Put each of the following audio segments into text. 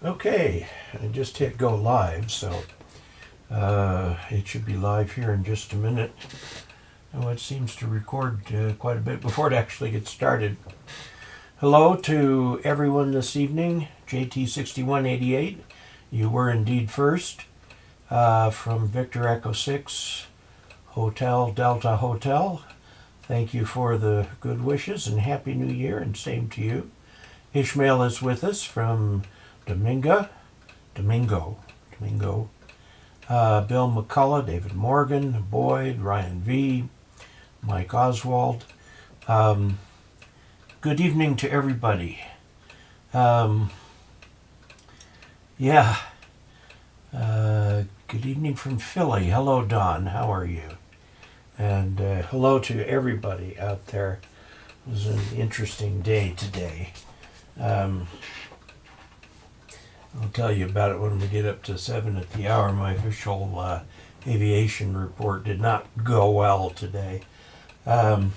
Okay, I just hit go live, so it should be live here in just a minute. Oh, it seems to record quite a bit before it actually gets started. Hello to everyone this evening, JT6188. You were indeed first from Victor Echo 6, Hotel Delta Hotel. Thank you for the good wishes and Happy New Year, and same to you. Ishmael is with us from Domingo. Bill McCullough, David Morgan, Boyd, Ryan V, Mike Oswald. Good evening to everybody. Good evening from Philly. Hello, Don. How are you? And hello to everybody out there. It was an interesting day today. I'll tell you about it when we get up to 7 at the hour. My official aviation report did not go well today. That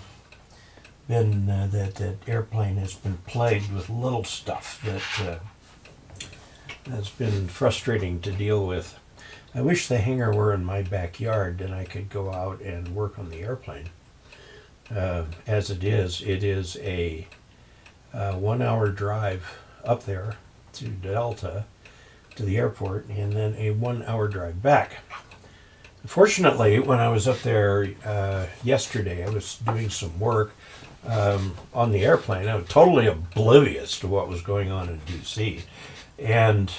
airplane has been plagued with little stuff that's been frustrating to deal with. I wish the hangar were in my backyard and I could go out and work on the airplane. As it is a 1 hour drive up there to Delta, to the airport, and then a 1 hour drive back. Fortunately, when I was up there yesterday, I was doing some work on the airplane. I was totally oblivious to what was going on in DC. And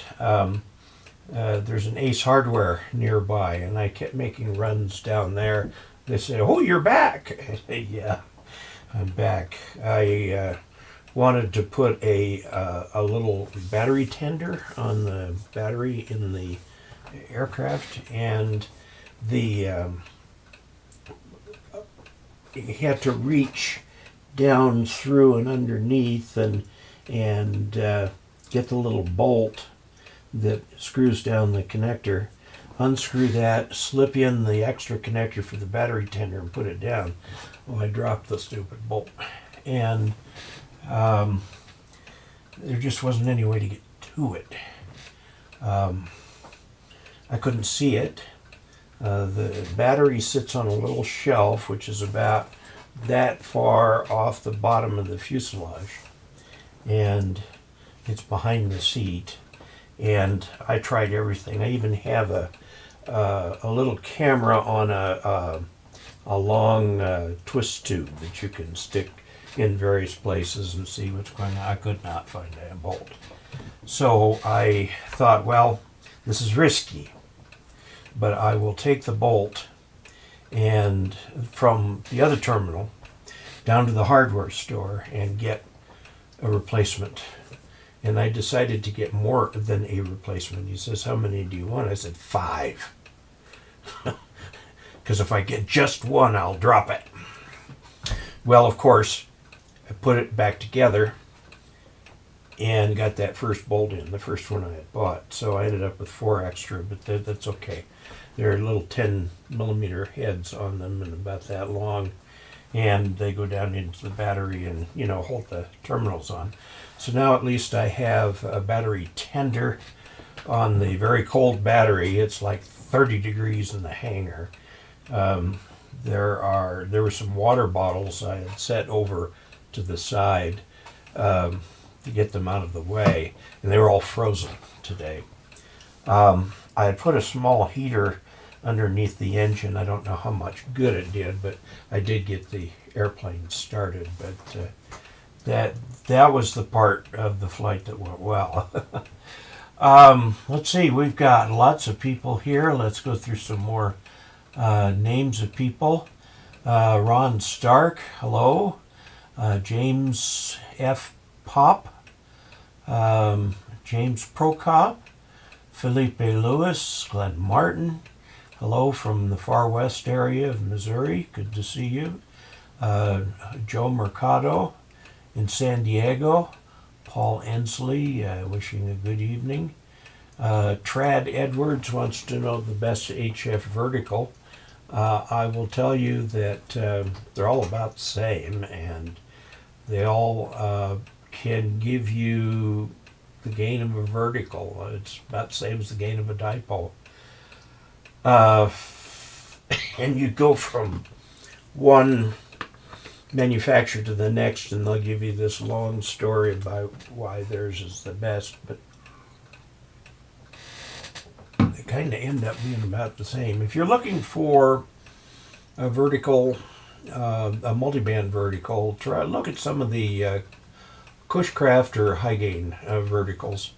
there's an Ace Hardware nearby, and I kept making runs down there. They said, "Oh, you're back." I said, "Yeah, I'm back." I wanted to put a little battery tender on the battery in the aircraft, and you had to reach down through and underneath and get the little bolt that screws down the connector, unscrew that, slip in the extra connector for the battery tender, and put it down. Well, I dropped the stupid bolt, and there just wasn't any way to get to it. I couldn't see it. The battery sits on a little shelf, which is about that far off the bottom of the fuselage, and it's behind the seat. And I tried everything. I even have a little camera on a long twist tube that you can stick in various places and see what's going on. I could not find a bolt. So I thought, well, this is risky, but I will take the bolt and from the other terminal down to the hardware store and get a replacement. And I decided to get more than a replacement. He says, "How many do you want?" I said, 5. Because if I get just one, I'll drop it. Well, of course, I put it back together and got that first bolt in, the first one I had bought. So I ended up with 4 extra, but that's okay. They're little 10 millimeter heads on them and about that long. And they go down into the battery and, hold the terminals on. So now at least I have a battery tender on the very cold battery. It's like 30 degrees in the hangar. There were some water bottles I had set over to the side to get them out of the way, and they were all frozen today. I had put a small heater underneath the engine. I don't know how much good it did, but I did get the airplane started. But that was the part of the flight that went well. Let's see, we've got lots of people here. Let's go through some more names of people. Ron Stark, hello. James F. Pop, James Prokop, Felipe Lewis, Glenn Martin, hello from the far west area of Missouri, good to see you. Joe Mercado in San Diego, Paul Ensley, wishing a good evening. Trad Edwards wants to know the best HF vertical. I will tell you that they're all about the same, and they all can give you the gain of a vertical. It's about the same as the gain of a dipole. And you go from one manufacturer to the next, and they'll give you this long story about why theirs is the best, but they kind of end up being about the same. If you're looking for a vertical, a multiband vertical, look at some of the Cushcraft or high gain verticals.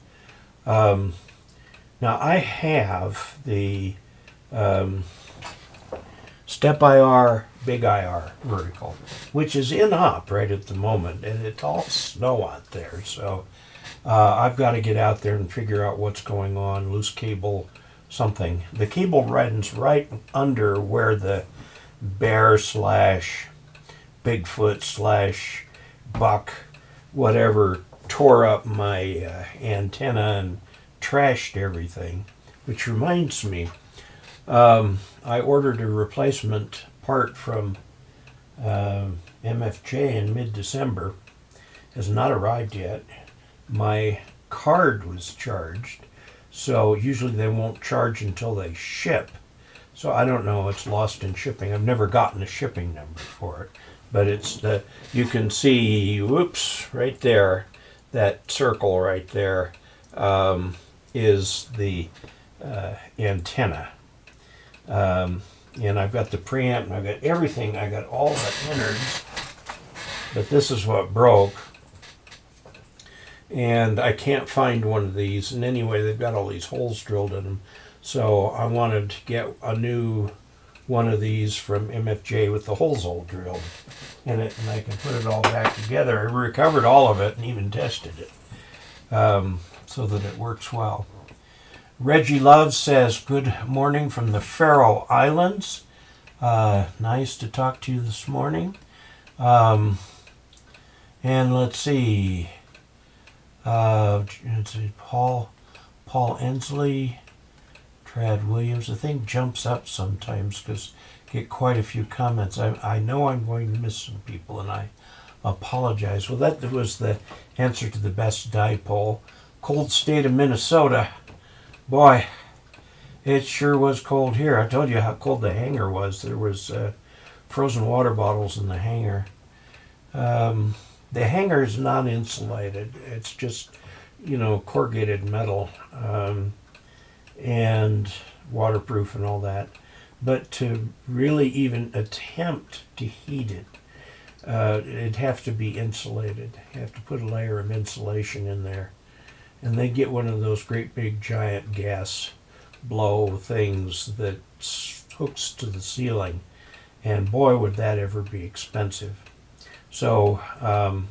Now I have the Step IR, Big IR vertical, which is in op right at the moment, and it's all snow out there. So I've got to get out there and figure out what's going on, loose cable, something. The cable runs right under where the bear slash Bigfoot slash buck, whatever, tore up my antenna and trashed everything. Which reminds me, I ordered a replacement part from MFJ in mid-December. Has not arrived yet. My card was charged, so usually they won't charge until they ship. So I don't know, it's lost in shipping. I've never gotten a shipping number for it, but it's you can see, whoops, right there, that circle right there is the antenna. And I've got the preamp, and I've got everything. I got all the innards, but this is what broke. And I can't find one of these. And anyway, they've got all these holes drilled in them. So I wanted to get a new one of these from MFJ with the holes all drilled in it, and I can put it all back together. I recovered all of it and even tested it so that it works well. Reggie Love says, good morning from the Faroe Islands. Nice to talk to you this morning. And let's see. Paul Ensley, Trad Williams. The thing jumps up sometimes because I get quite a few comments. I know I'm going to miss some people, and I apologize. Well, that was the answer to the best dipole. Cold state of Minnesota. Boy, it sure was cold here. I told you how cold the hangar was. There was frozen water bottles in the hangar. The hangar is not insulated. It's just, corrugated metal and waterproof and all that. But to really even attempt to heat it, it'd have to be insulated. You have to put a layer of insulation in there. And they get one of those great big giant gas blow things that hooks to the ceiling. And boy, would that ever be expensive. So I'm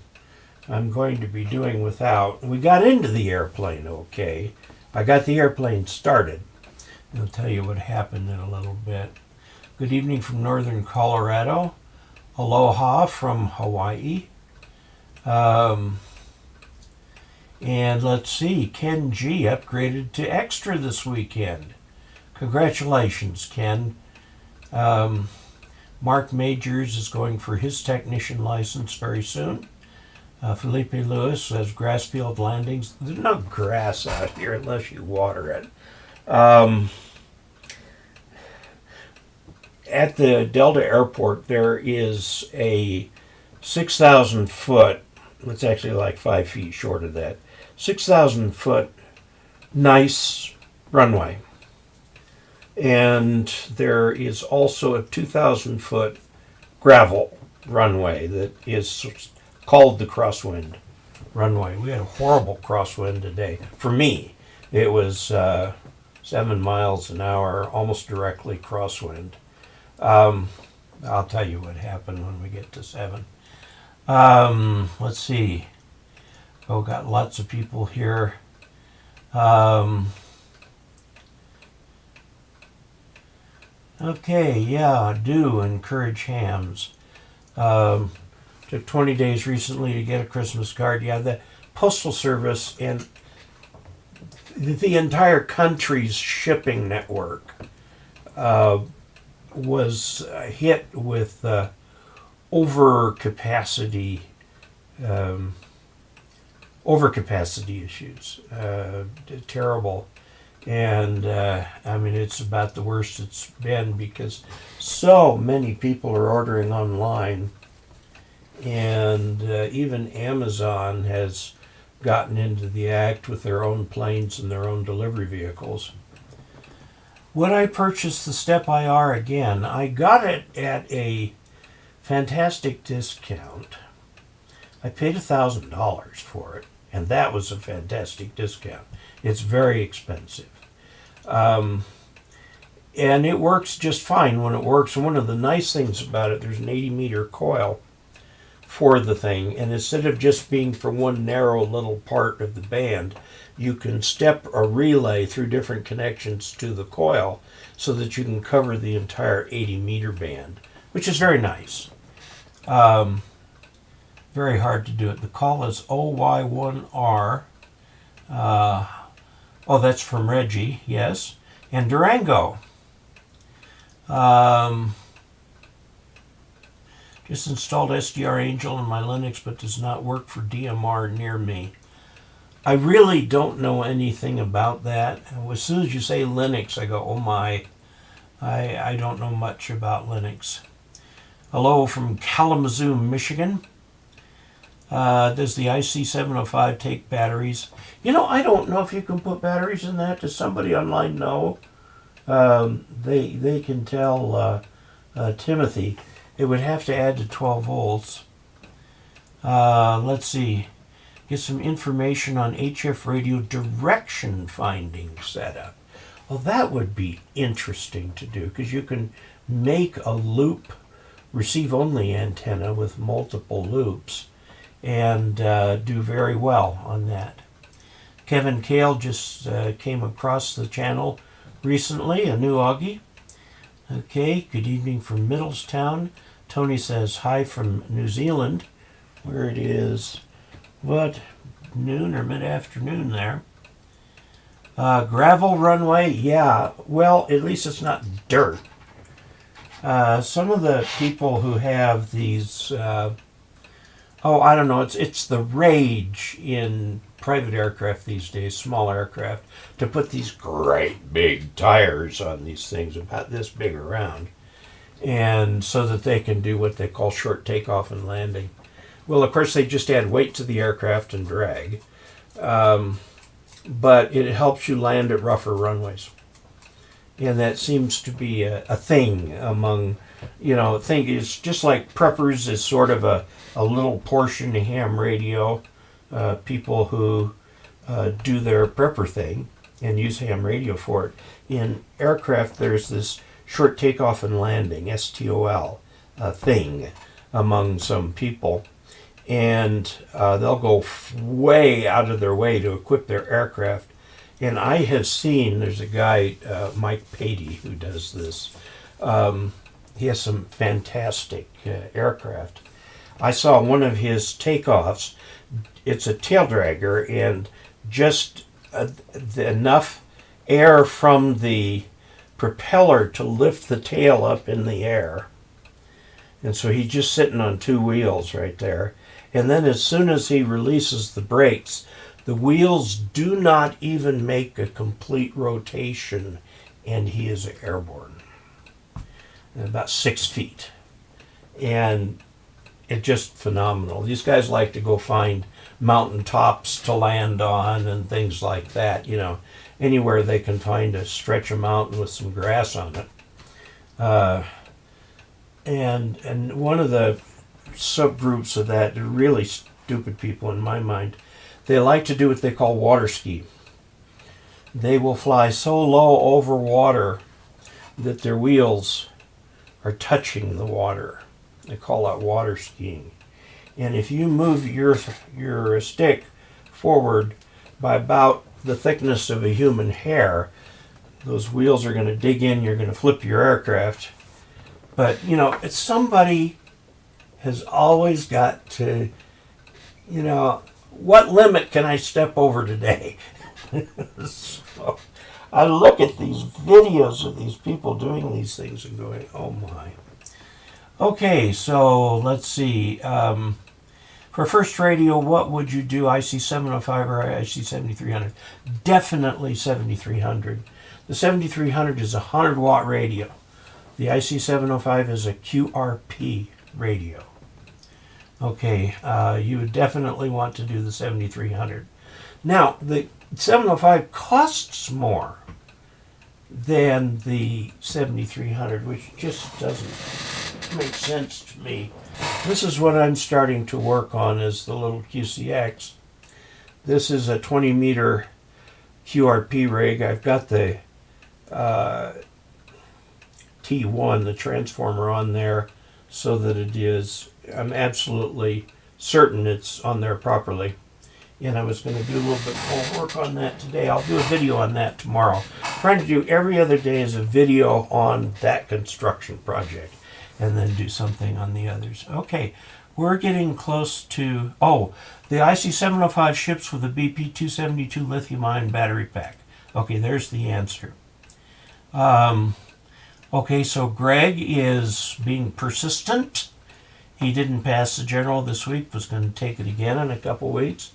going to be doing without. We got into the airplane okay. I got the airplane started. I'll tell you what happened in a little bit. Good evening from northern Colorado. Aloha from Hawaii. And let's see, Ken G upgraded to extra this weekend. Congratulations, Ken. Mark Majors is going for his technician license very soon. Felipe Lewis says Grassfield Landings. There's no grass out here unless you water it. At the Delta Airport, there is a 6,000 foot, it's actually like 5 feet short of that, 6,000 foot nice runway. And there is also a 2,000 foot gravel runway that is called the crosswind runway. We had a horrible crosswind today. For me, it was 7 miles an hour, almost directly crosswind. I'll tell you what happened when we get to 7. Let's see. Oh, got lots of people here. Okay, yeah, do encourage hams. Took 20 days recently to get a Christmas card. Yeah, the Postal Service and the entire country's shipping network was hit with overcapacity overcapacity issues. Terrible. And I mean, it's about the worst it's been because so many people are ordering online, and even Amazon has gotten into the act with their own planes and their own delivery vehicles. When I purchased the Step IR again, I got it at a fantastic discount. I paid $1,000 for it, and that was a fantastic discount. It's very expensive. And it works just fine when it works. And one of the nice things about it, there's an 80-meter coil for the thing, and instead of just being for one narrow little part of the band, you can step a relay through different connections to the coil so that you can cover the entire 80-meter band, which is very nice. Very hard to do it. The call is OY1R. Oh, that's from Reggie, yes. And Durango. Just installed SDR Angel on my Linux, but does not work for DMR near me. I really don't know anything about that. As soon as you say Linux, I go, oh my. I don't know much about Linux. Hello from Kalamazoo, Michigan. Does the IC705 take batteries? You know, I don't know if you can put batteries in that. Does somebody online know? They can tell Timothy. It would have to add to 12 volts. Let's see. Get some information on HF radio direction finding setup. Well, that would be interesting to do because you can make a loop receive-only antenna with multiple loops and do very well on that. Kevin Kale just came across the channel recently, a new Augie. Okay, good evening from Middlestown. Tony says hi from New Zealand, where it is, what, noon or mid-afternoon there. Gravel runway, yeah, well, at least it's not dirt. Some of the people who have these, I don't know, it's the rage in private aircraft these days, small aircraft, to put these great big tires on these things about this big around, and so that they can do what they call short takeoff and landing. Well, of course, they just add weight to the aircraft and drag, but it helps you land at rougher runways. And that seems to be a thing among, it's just like preppers is sort of a little portion of ham radio. People who do their prepper thing and use ham radio for it. In aircraft, there's this short takeoff and landing, STOL, thing among some people. And they'll go way out of their way to equip their aircraft. And I have seen, there's a guy, Mike Patey, who does this. He has some fantastic aircraft. I saw one of his takeoffs. It's a tail dragger, and just enough air from the propeller to lift the tail up in the air. And so he's just sitting on two wheels right there. And then as soon as he releases the brakes, the wheels do not even make a complete rotation, and he is airborne. About 6 feet. And it's just phenomenal. These guys like to go find mountain tops to land on and things like that, anywhere they can find a stretch of mountain with some grass on it. And one of the subgroups of that, they're really stupid people in my mind, they like to do what they call water ski. They will fly so low over water that their wheels are touching the water. They call that water skiing. And if you move your stick forward by about the thickness of a human hair, those wheels are going to dig in, you're going to flip your aircraft. But, it's somebody has always got to, what limit can I step over today? So I look at these videos of these people doing these things and going, oh my. Okay, so let's see. For first radio, what would you do, IC705 or IC7300? Definitely 7300. The 7300 is a 100-watt radio. The IC705 is a QRP radio. Okay, you would definitely want to do the 7300. Now, the 705 costs more than the 7300, which just doesn't make sense to me. This is what I'm starting to work on, is the little QCX. This is a 20-meter QRP rig. I've got the T1, the transformer, on there so that it is, I'm absolutely certain it's on there properly. And I was going to do a little bit more work on that today. I'll do a video on that tomorrow. I'm trying to do every other day as a video on that construction project, and then do something on the others. Okay, we're getting close to, the IC705 ships with a BP272 lithium-ion battery pack. Okay, there's the answer. Okay, so Greg is being persistent. He didn't pass the general this week, was going to take it again in a couple weeks.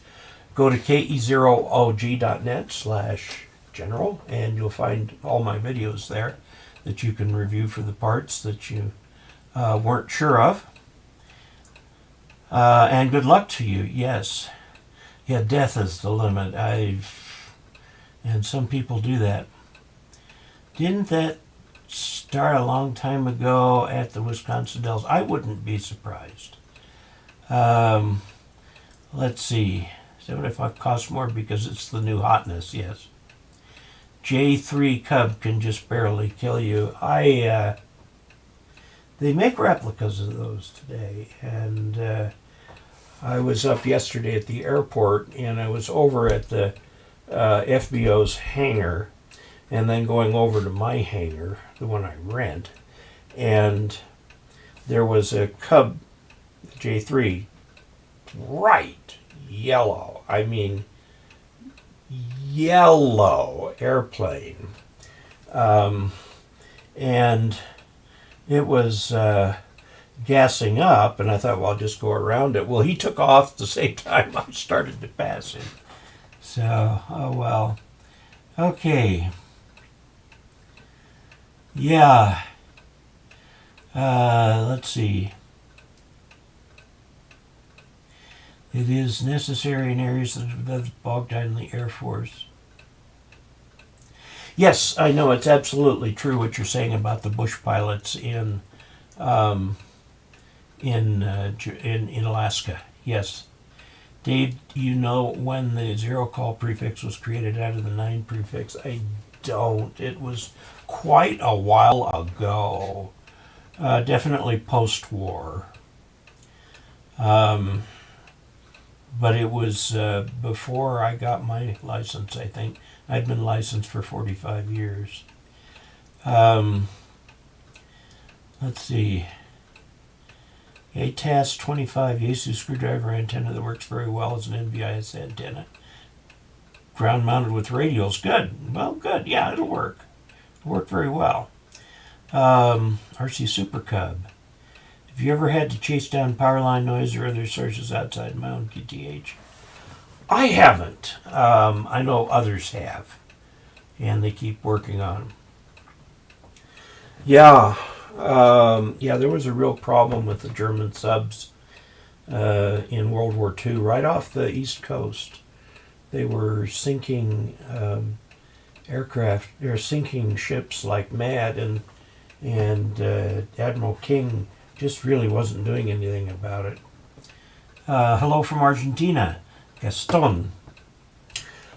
Go to ke0og.net/general, and you'll find all my videos there that you can review for the parts that you weren't sure of. And good luck to you, yes. Yeah, death is the limit. And some people do that. Didn't that start a long time ago at the Wisconsin Dells? I wouldn't be surprised. Let's see. 75 costs more because it's the new hotness, yes. J3 Cub can just barely kill you. They make replicas of those today, and I was up yesterday at the airport, and I was over at the FBO's hangar, and then going over to my hangar, the one I rent, and there was a Cub J3, bright yellow, I mean yellow airplane, and it was gassing up, and I thought, well, I'll just go around it. Well, he took off the same time I started to pass him. So, oh well. Okay. Yeah. Let's see. It is necessary in areas that have bogged down in the Air Force. Yes, I know, it's absolutely true what you're saying about the bush pilots in Alaska. Yes. Dave, do you know when the 0 call prefix was created out of the 9 prefix? I don't. It was quite a while ago. Definitely post-war. But it was before I got my license, I think. I'd been licensed for 45 years. Let's see. ATAS 25 Yaesu screwdriver antenna that works very well as an NVIS antenna. Ground mounted with radials. Good. Well, good. Yeah, it'll work. It'll work very well. RC Super Cub. Have you ever had to chase down power line noise or other sources outside my own QTH? I haven't. I know others have, and they keep working on them. Yeah, there was a real problem with the German subs in World War II, right off the East Coast. They were sinking aircraft, they were sinking ships like mad, and Admiral King just really wasn't doing anything about it. Hello from Argentina, Gaston.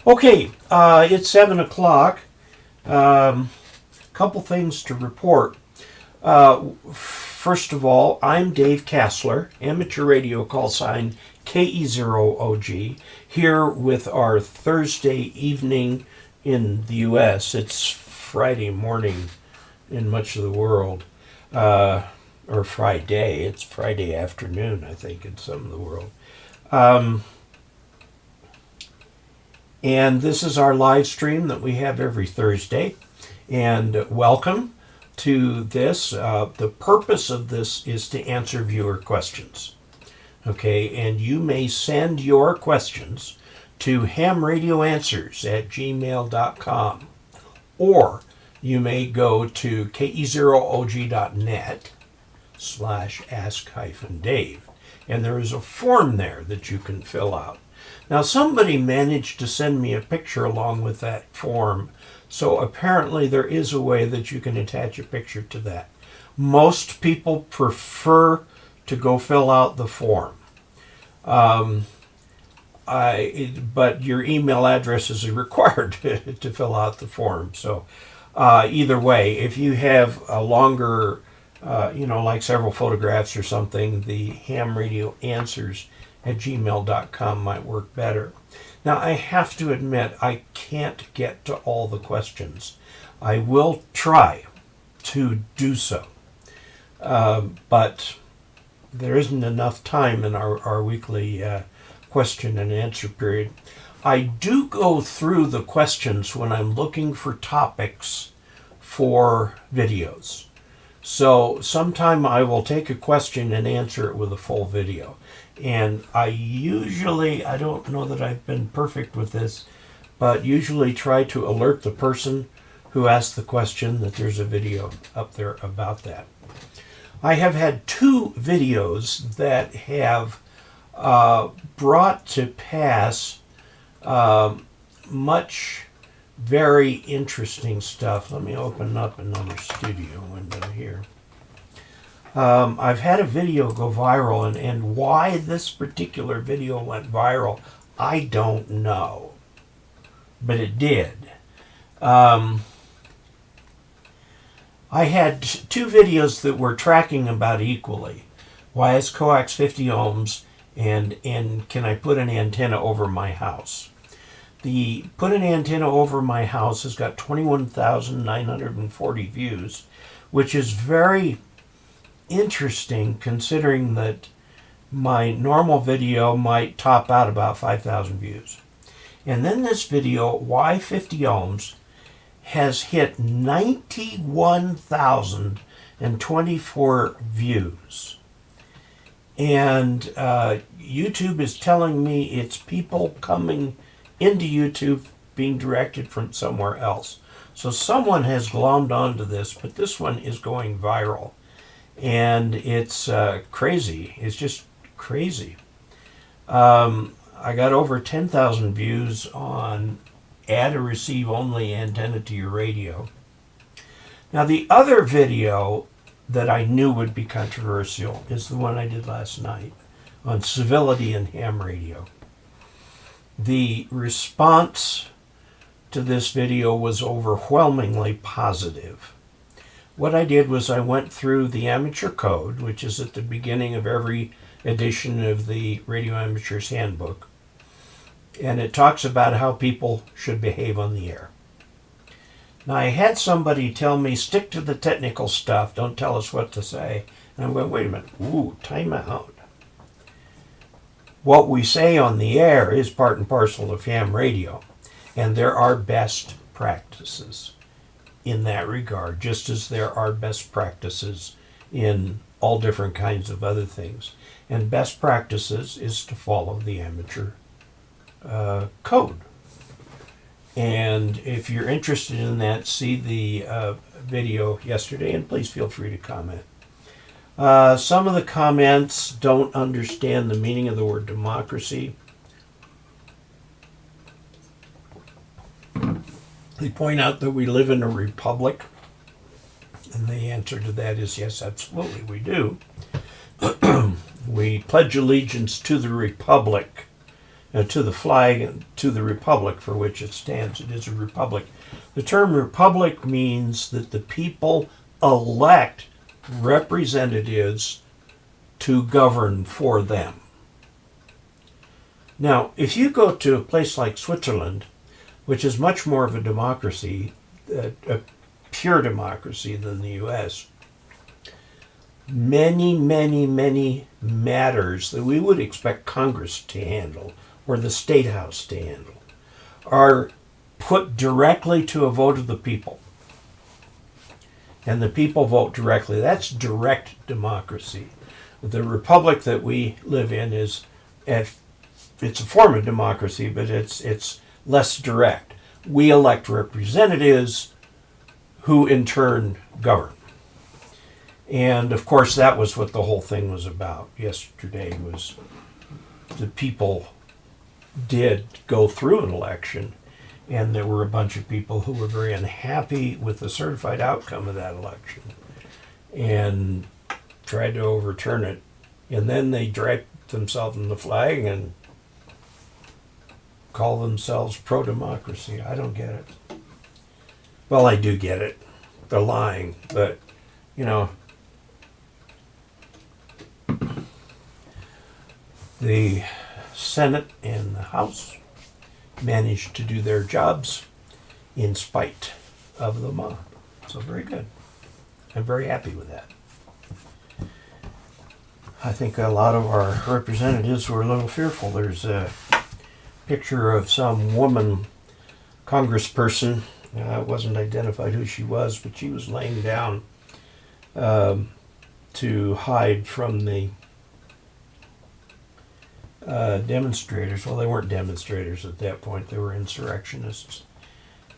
Okay, it's 7 o'clock. Couple things to report. First of all, I'm Dave Casler, amateur radio call sign KE0OG, here with our Thursday evening in the U.S. It's Friday morning in much of the world. Or Friday. It's Friday afternoon, I think, in some of the world. And this is our live stream that we have every Thursday. And welcome to this. The purpose of this is to answer viewer questions. Okay, and you may send your questions to hamradioanswers@gmail.com, or you may go to ke0og.net/ask-dave, and there is a form there that you can fill out. Now, somebody managed to send me a picture along with that form, so apparently there is a way that you can attach a picture to that. Most people prefer to go fill out the form. But your email address is required to fill out the form. So either way, if you have a longer, like several photographs or something, the hamradioanswers@gmail.com might work better. Now, I have to admit, I can't get to all the questions. I will try to do so. But there isn't enough time in our weekly question and answer period. I do go through the questions when I'm looking for topics for videos. So sometime I will take a question and answer it with a full video. And I don't know that I've been perfect with this, but usually try to alert the person who asked the question that there's a video up there about that. I have had 2 videos that have brought to pass much very interesting stuff. Let me open up another studio window here. I've had a video go viral, and why this particular video went viral, I don't know. But it did. I had 2 videos that were tracking about equally. Why is coax 50 ohms, and can I put an antenna over my house? The put an antenna over my house has got 21,940 views, which is very interesting considering that my normal video might top out about 5,000 views. And then this video, why 50 ohms, has hit 91,024 views. And YouTube is telling me it's people coming into YouTube being directed from somewhere else. So someone has glommed onto this, but this one is going viral. And it's crazy. It's just crazy. I got over 10,000 views on add a receive only antenna to your radio. Now the other video that I knew would be controversial is the one I did last night on civility and ham radio. The response to this video was overwhelmingly positive. What I did was I went through the amateur code, which is at the beginning of every edition of the Radio Amateur's Handbook, and it talks about how people should behave on the air. Now, I had somebody tell me, stick to the technical stuff, don't tell us what to say. And I went, wait a minute, time out. What we say on the air is part and parcel of ham radio, and there are best practices in that regard, just as there are best practices in all different kinds of other things. And best practices is to follow the amateur code. And if you're interested in that, see the video yesterday, and please feel free to comment. Some of the comments don't understand the meaning of the word democracy. They point out that we live in a republic, and the answer to that is yes, absolutely, we do. We pledge allegiance to the republic, to the flag, and to the republic for which it stands. It is a republic. The term republic means that the people elect representatives to govern for them. Now, if you go to a place like Switzerland, which is much more of a democracy, a pure democracy than the U.S., many, many, many matters that we would expect Congress to handle or the State House to handle are put directly to a vote of the people. And the people vote directly. That's direct democracy. The republic that we live in is, it's a form of democracy, but it's less direct. We elect representatives who in turn govern. And of course that was what the whole thing was about yesterday, was the people did go through an election, and there were a bunch of people who were very unhappy with the certified outcome of that election and tried to overturn it. And then they draped themselves in the flag and call themselves pro-democracy. I don't get it. Well, I do get it. They're lying, but, you know, the Senate and the House managed to do their jobs in spite of the mob. So very good. I'm very happy with that. I think a lot of our representatives were a little fearful. There's a picture of some woman congressperson. It wasn't identified who she was, but she was laying down to hide from the demonstrators. Well, they weren't demonstrators at that point. They were insurrectionists.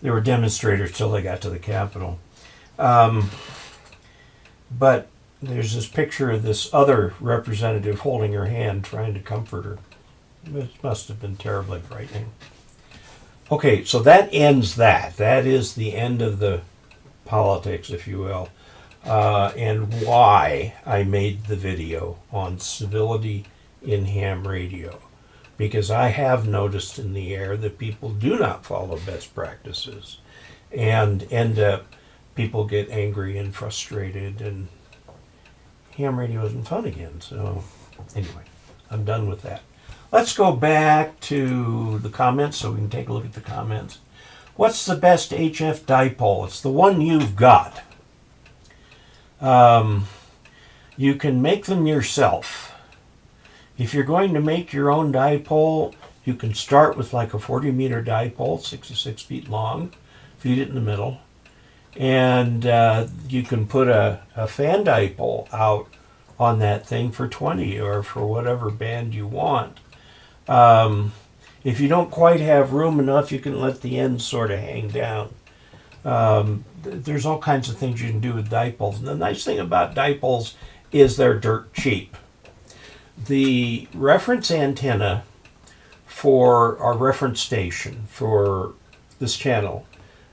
They were demonstrators till they got to the Capitol. But there's this picture of this other representative holding her hand, trying to comfort her. It must have been terribly frightening. Okay, so that ends that. That is the end of the politics, if you will, and why I made the video on civility in ham radio. Because I have noticed in the air that people do not follow best practices and end up, people get angry and frustrated, and ham radio isn't fun again. So anyway, I'm done with that. Let's go back to the comments so we can take a look at the comments. What's the best HF dipole? It's the one you've got. You can make them yourself. If you're going to make your own dipole, you can start with like a 40-meter dipole, 66 feet long, feed it in the middle, and you can put a fan dipole out on that thing for 20 or for whatever band you want. If you don't quite have room enough, you can let the ends sort of hang down. There's all kinds of things you can do with dipoles. And the nice thing about dipoles is they're dirt cheap. The reference antenna for our reference station for this channel,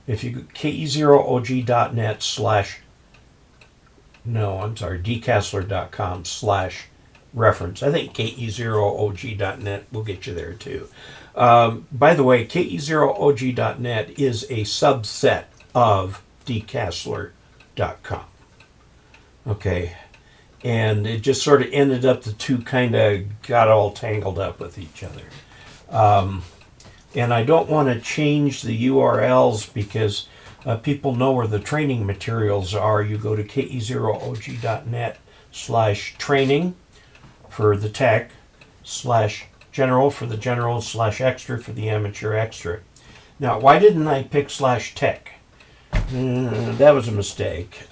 if you go KE0OG.net /Casler.com/reference. I think KE0OG.net will get you there too. By the way, KE0OG.net is a subset of Casler.com. Okay. And it just sort of ended up, the two kind of got all tangled up with each other. And I don't want to change the URLs because people know where the training materials are. You go to KE0OG.net /training for the tech, /general for the general, /extra for the amateur extra. Now, why didn't I pick /tech? That was a mistake.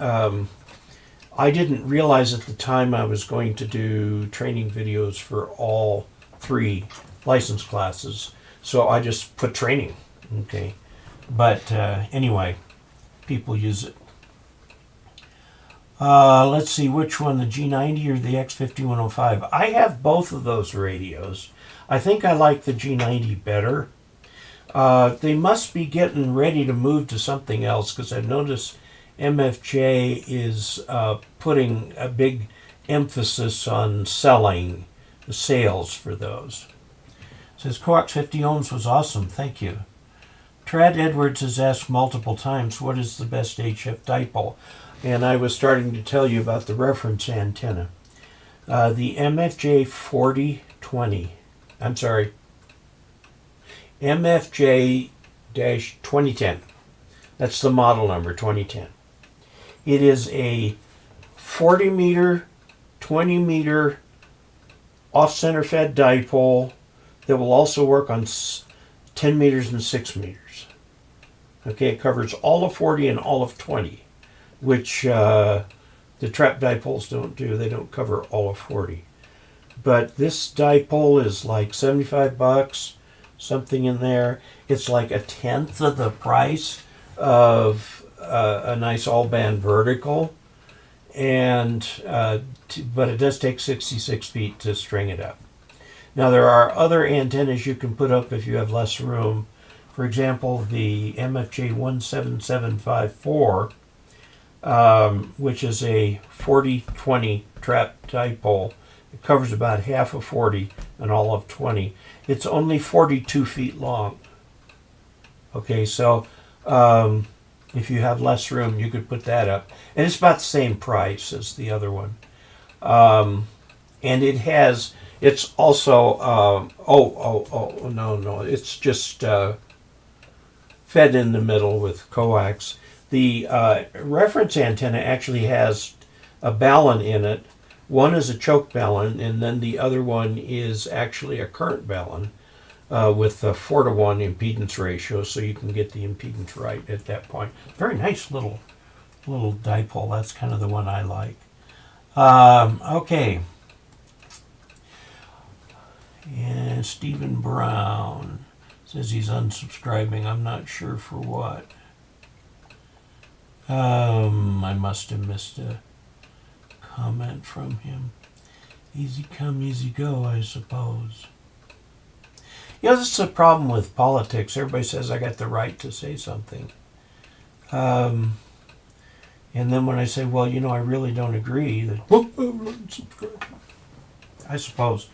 I didn't realize at the time I was going to do training videos for all 3 license classes, so I just put training. Okay, but anyway, people use it. Let's see, which one, the G90 or the X5105? I have both of those radios. I think I like the G90 better. They must be getting ready to move to something else, because I've noticed MFJ is putting a big emphasis on selling the sales for those. It says coax 50 ohms was awesome, thank you. Trad Edwards has asked multiple times, what is the best HF dipole? And I was starting to tell you about the reference antenna. The MFJ 4020, I'm sorry, MFJ-2010. That's the model number, 2010. It is a 40 meter, 20 meter off-center fed dipole that will also work on 10 meters and 6 meters. Okay, it covers all of 40 and all of 20, which the The trap dipoles don't do. They don't cover all of 40. But this dipole is like $75, something in there. It's like a tenth of the price of a nice all-band vertical, and but it does take 66 feet to string it up. Now there are other antennas you can put up if you have less room. For example, the MFJ 17754, which is a 40-20 trap dipole. It covers about half of 40 and all of 20. It's only 42 feet long. Okay, so if you have less room, you could put that up. And it's about the same price as the other one. And it's also, no, it's just fed in the middle with coax. The reference antenna actually has a balun in it. One is a choke balun, and then the other one is actually a current balun with a 4-to-1 impedance ratio, so you can get the impedance right at that point. Very nice little dipole. That's kind of the one I like. Okay. And Stephen Brown says he's unsubscribing. I'm not sure for what. I must have missed a comment from him. Easy come, easy go, I suppose. This is a problem with politics. Everybody says I got the right to say something. And then when I say, well, I really don't agree, I suppose.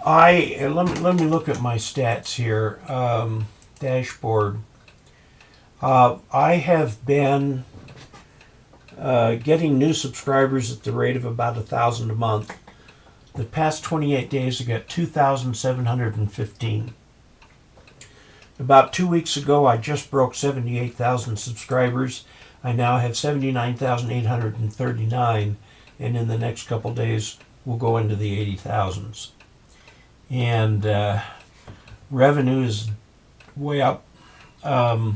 Let me look at my stats here. Dashboard. I have been getting new subscribers at the rate of about 1,000 a month. The past 28 days I got 2,715. About 2 weeks ago I just broke 78,000 subscribers. I now have 79,839, and in the next couple days we'll go into the 80,000s. And revenue is way up. I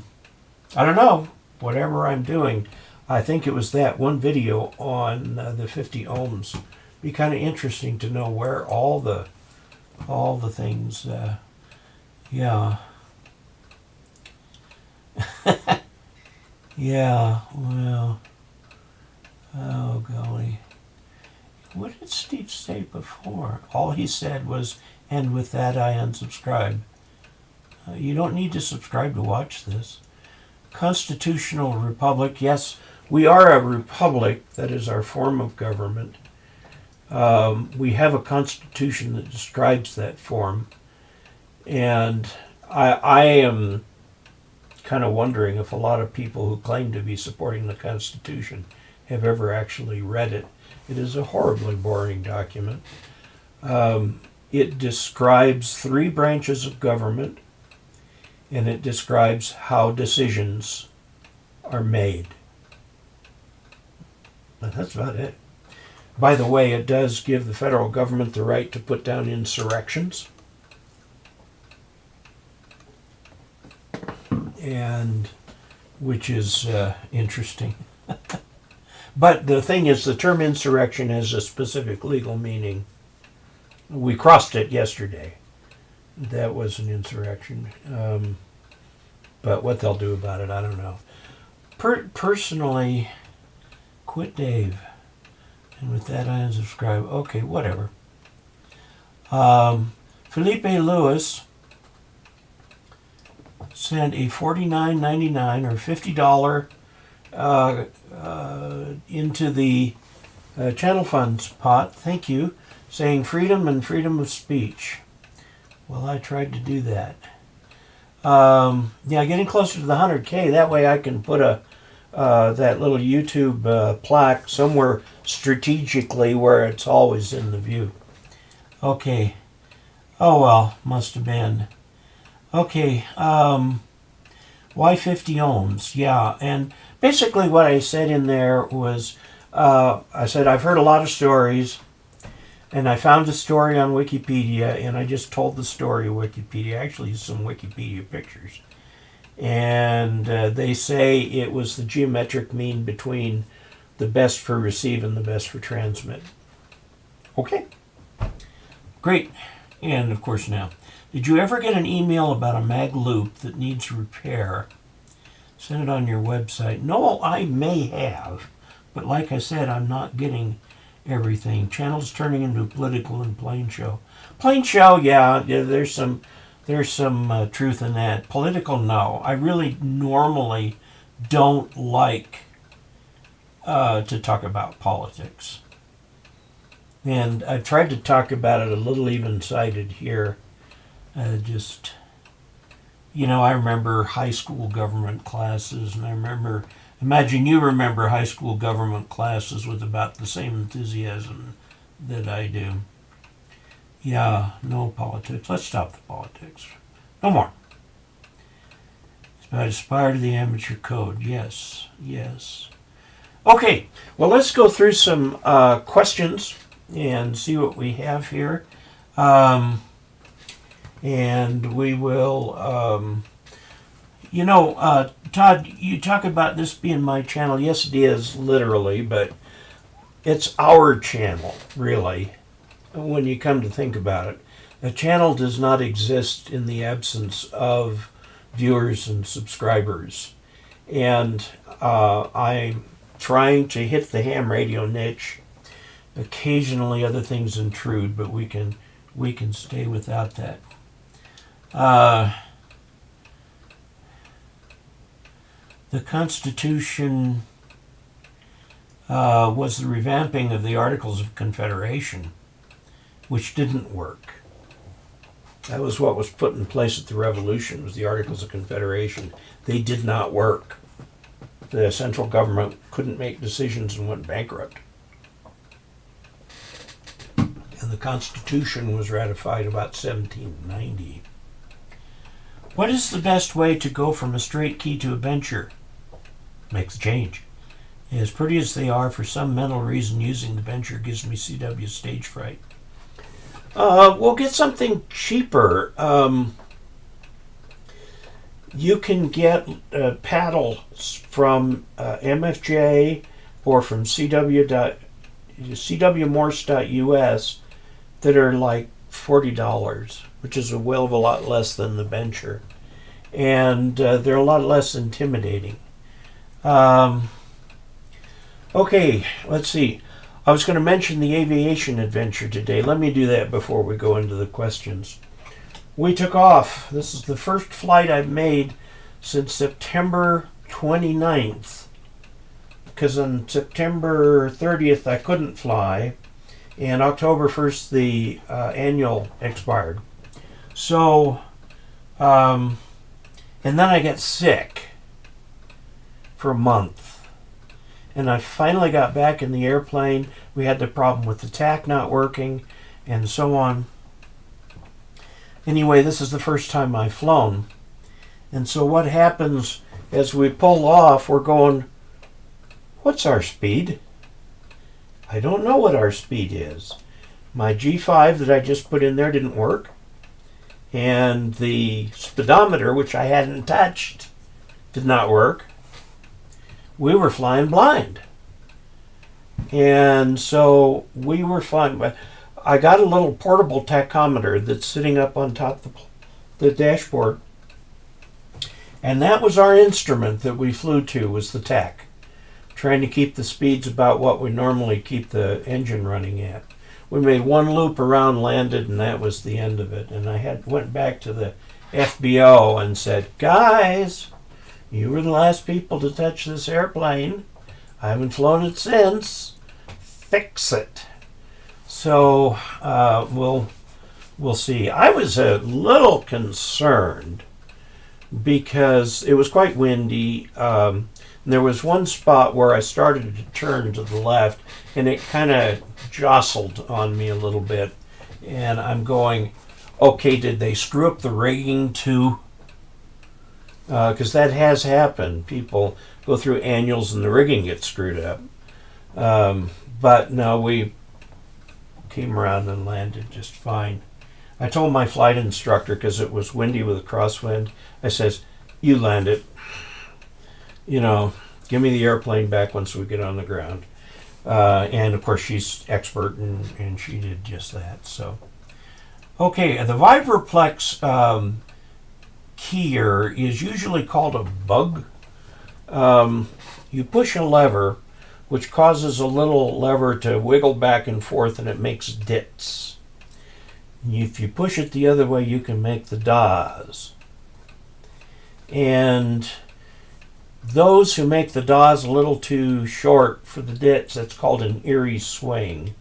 don't know, whatever I'm doing. I think it was that one video on the 50 ohms. Be kind of interesting to know where all the things, yeah. Yeah, well, oh golly. What did Steve say before? All he said was, and with that I unsubscribe. You don't need to subscribe to watch this. Constitutional Republic, yes, we are a republic. That is our form of government. We have a constitution that describes that form. And I am kind of wondering if a lot of people who claim to be supporting the Constitution have ever actually read it. It is a horribly boring document. It describes 3 branches of government, and it describes how decisions are made. But that's about it. By the way, it does give the federal government the right to put down insurrections. And which is interesting. But the thing is, the term insurrection has a specific legal meaning. We crossed it yesterday. That was an insurrection. But what they'll do about it, I don't know. Personally, quit Dave. And with that, I unsubscribe. Okay, whatever. Felipe Lewis sent a $49.99 or $50 into the channel funds pot. Thank you. Saying freedom and freedom of speech. Well, I tried to do that. Yeah, getting closer to the 100K. That way I can put that little YouTube plaque somewhere strategically where it's always in the view. Okay. Oh, well, must have been. Okay. Why 50 ohms? Yeah, and basically what I said in there was, I said I've heard a lot of stories, and I found a story on Wikipedia, and I just told the story of Wikipedia. Actually, some Wikipedia pictures. And they say it was the geometric mean between the best for receive and the best for transmit. Okay, great. And of course now, did you ever get an email about a mag loop that needs repair? Send it on your website. No, I may have, but like I said, I'm not getting everything. Channel's turning into political and plain show. Plain show, yeah, there's some truth in that. Political, no. I really normally don't like to talk about politics. And I tried to talk about it a little even-sided here. I remember high school government classes, and imagine you remember high school government classes with about the same enthusiasm that I do. Yeah, no politics. Let's stop the politics. No more. I aspire to the amateur code. Yes. Okay, well, let's go through some questions and see what we have here. And we will, Todd, you talk about this being my channel. Yes, it is, literally, but it's our channel, really, when you come to think about it. A channel does not exist in the absence of viewers and subscribers. And I'm trying to hit the ham radio niche. Occasionally other things intrude, but we can stay without that. The Constitution was the revamping of the Articles of Confederation, which didn't work. That was what was put in place at the Revolution, was the Articles of Confederation. They did not work. The central government couldn't make decisions and went bankrupt. And the Constitution was ratified about 1790. What is the best way to go from a straight key to a bencher? Make the change. As pretty as they are, for some mental reason, using the bencher gives me CW stage fright. We'll get something cheaper. You can get paddles from MFJ or from CWMorse.us that are like $40, which is a whale of a lot less than the bencher. And they're a lot less intimidating. Okay, let's see. I was going to mention the aviation adventure today. Let me do that before we go into the questions. We took off. This is the first flight I've made since September 29th. Because on September 30th I couldn't fly. And October 1st the annual expired. So, and then I got sick for a month. And I finally got back in the airplane. We had the problem with the tack not working and so on. Anyway, this is the first time I've flown. And so what happens as we pull off, we're going, what's our speed? I don't know what our speed is. My G5 that I just put in there didn't work. And the speedometer, which I hadn't touched, did not work. We were flying blind. And so we were flying. I got a little portable tachometer that's sitting up on top of the dashboard. And that was our instrument that we flew to, was the tach. Trying to keep the speeds about what we normally keep the engine running at. We made one loop around, landed, and that was the end of it. And I went back to the FBO and said, guys, you were the last people to touch this airplane. I haven't flown it since. Fix it. So we'll see. I was a little concerned because it was quite windy. There was one spot where I started to turn to the left, and it kind of jostled on me a little bit. And I'm going, okay, did they screw up the rigging too? Because that has happened. People go through annuals and the rigging gets screwed up. But no, we came around and landed just fine. I told my flight instructor, because it was windy with a crosswind, I says, you land it. You know, Give me the airplane back once we get on the ground. And of course, she's expert, and she did just that. So, okay, the Vibraplex keyer is usually called a bug. You push a lever, which causes a little lever to wiggle back and forth, and it makes dits. If you push it the other way, you can make the DAWs. And those who make the DAWs a little too short for the dits, that's called an eerie swing.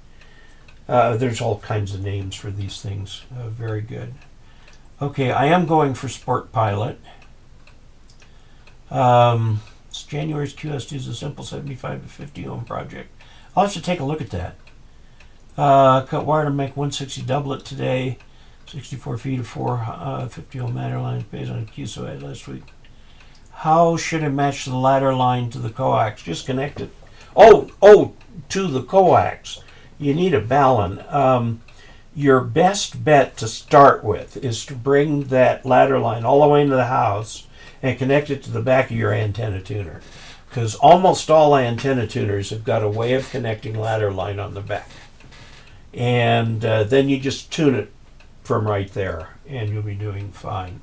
There's all kinds of names for these things. Very good. Okay, I am going for Sport Pilot. It's January's QS2 is a simple 75 to 50 ohm project. I'll have to take a look at that. Cut wire to make 160 doublet today. 64 feet of 450 ohm ladder line based on a KE0OG I had last week. How should I match the ladder line to the coax? Just connect it. To the coax. You need a balun. Your best bet to start with is to bring that ladder line all the way into the house and connect it to the back of your antenna tuner. Because almost all antenna tuners have got a way of connecting ladder line on the back. And then you just tune it from right there, and you'll be doing fine.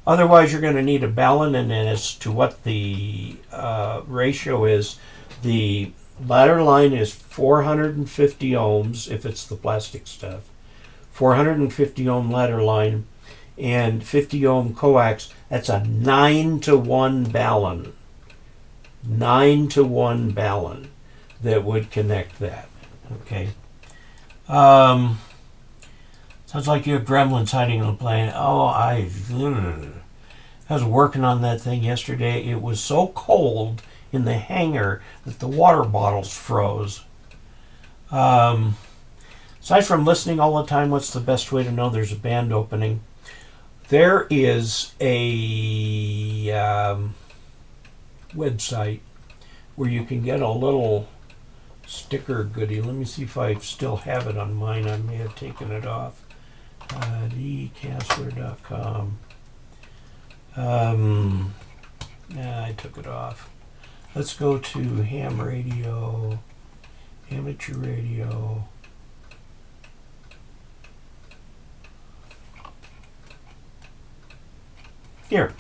Otherwise, you're going to need a balun, and then as to what the ratio is, the ladder line is 450 ohms if it's the plastic stuff. 450 ohm ladder line and 50 ohm coax. That's a 9-to-1 balun. 9-to-1 balun that would connect that. Okay. Sounds like you have gremlins hiding on the plane. I was working on that thing yesterday. It was so cold in the hangar that the water bottles froze. Aside from listening all the time, what's the best way to know there's a band opening? There is a website where you can get a little sticker goodie. Let me see if I still have it on mine. I may have taken it off. Casler.com. I took it off. Let's go to ham radio, amateur radio. Here.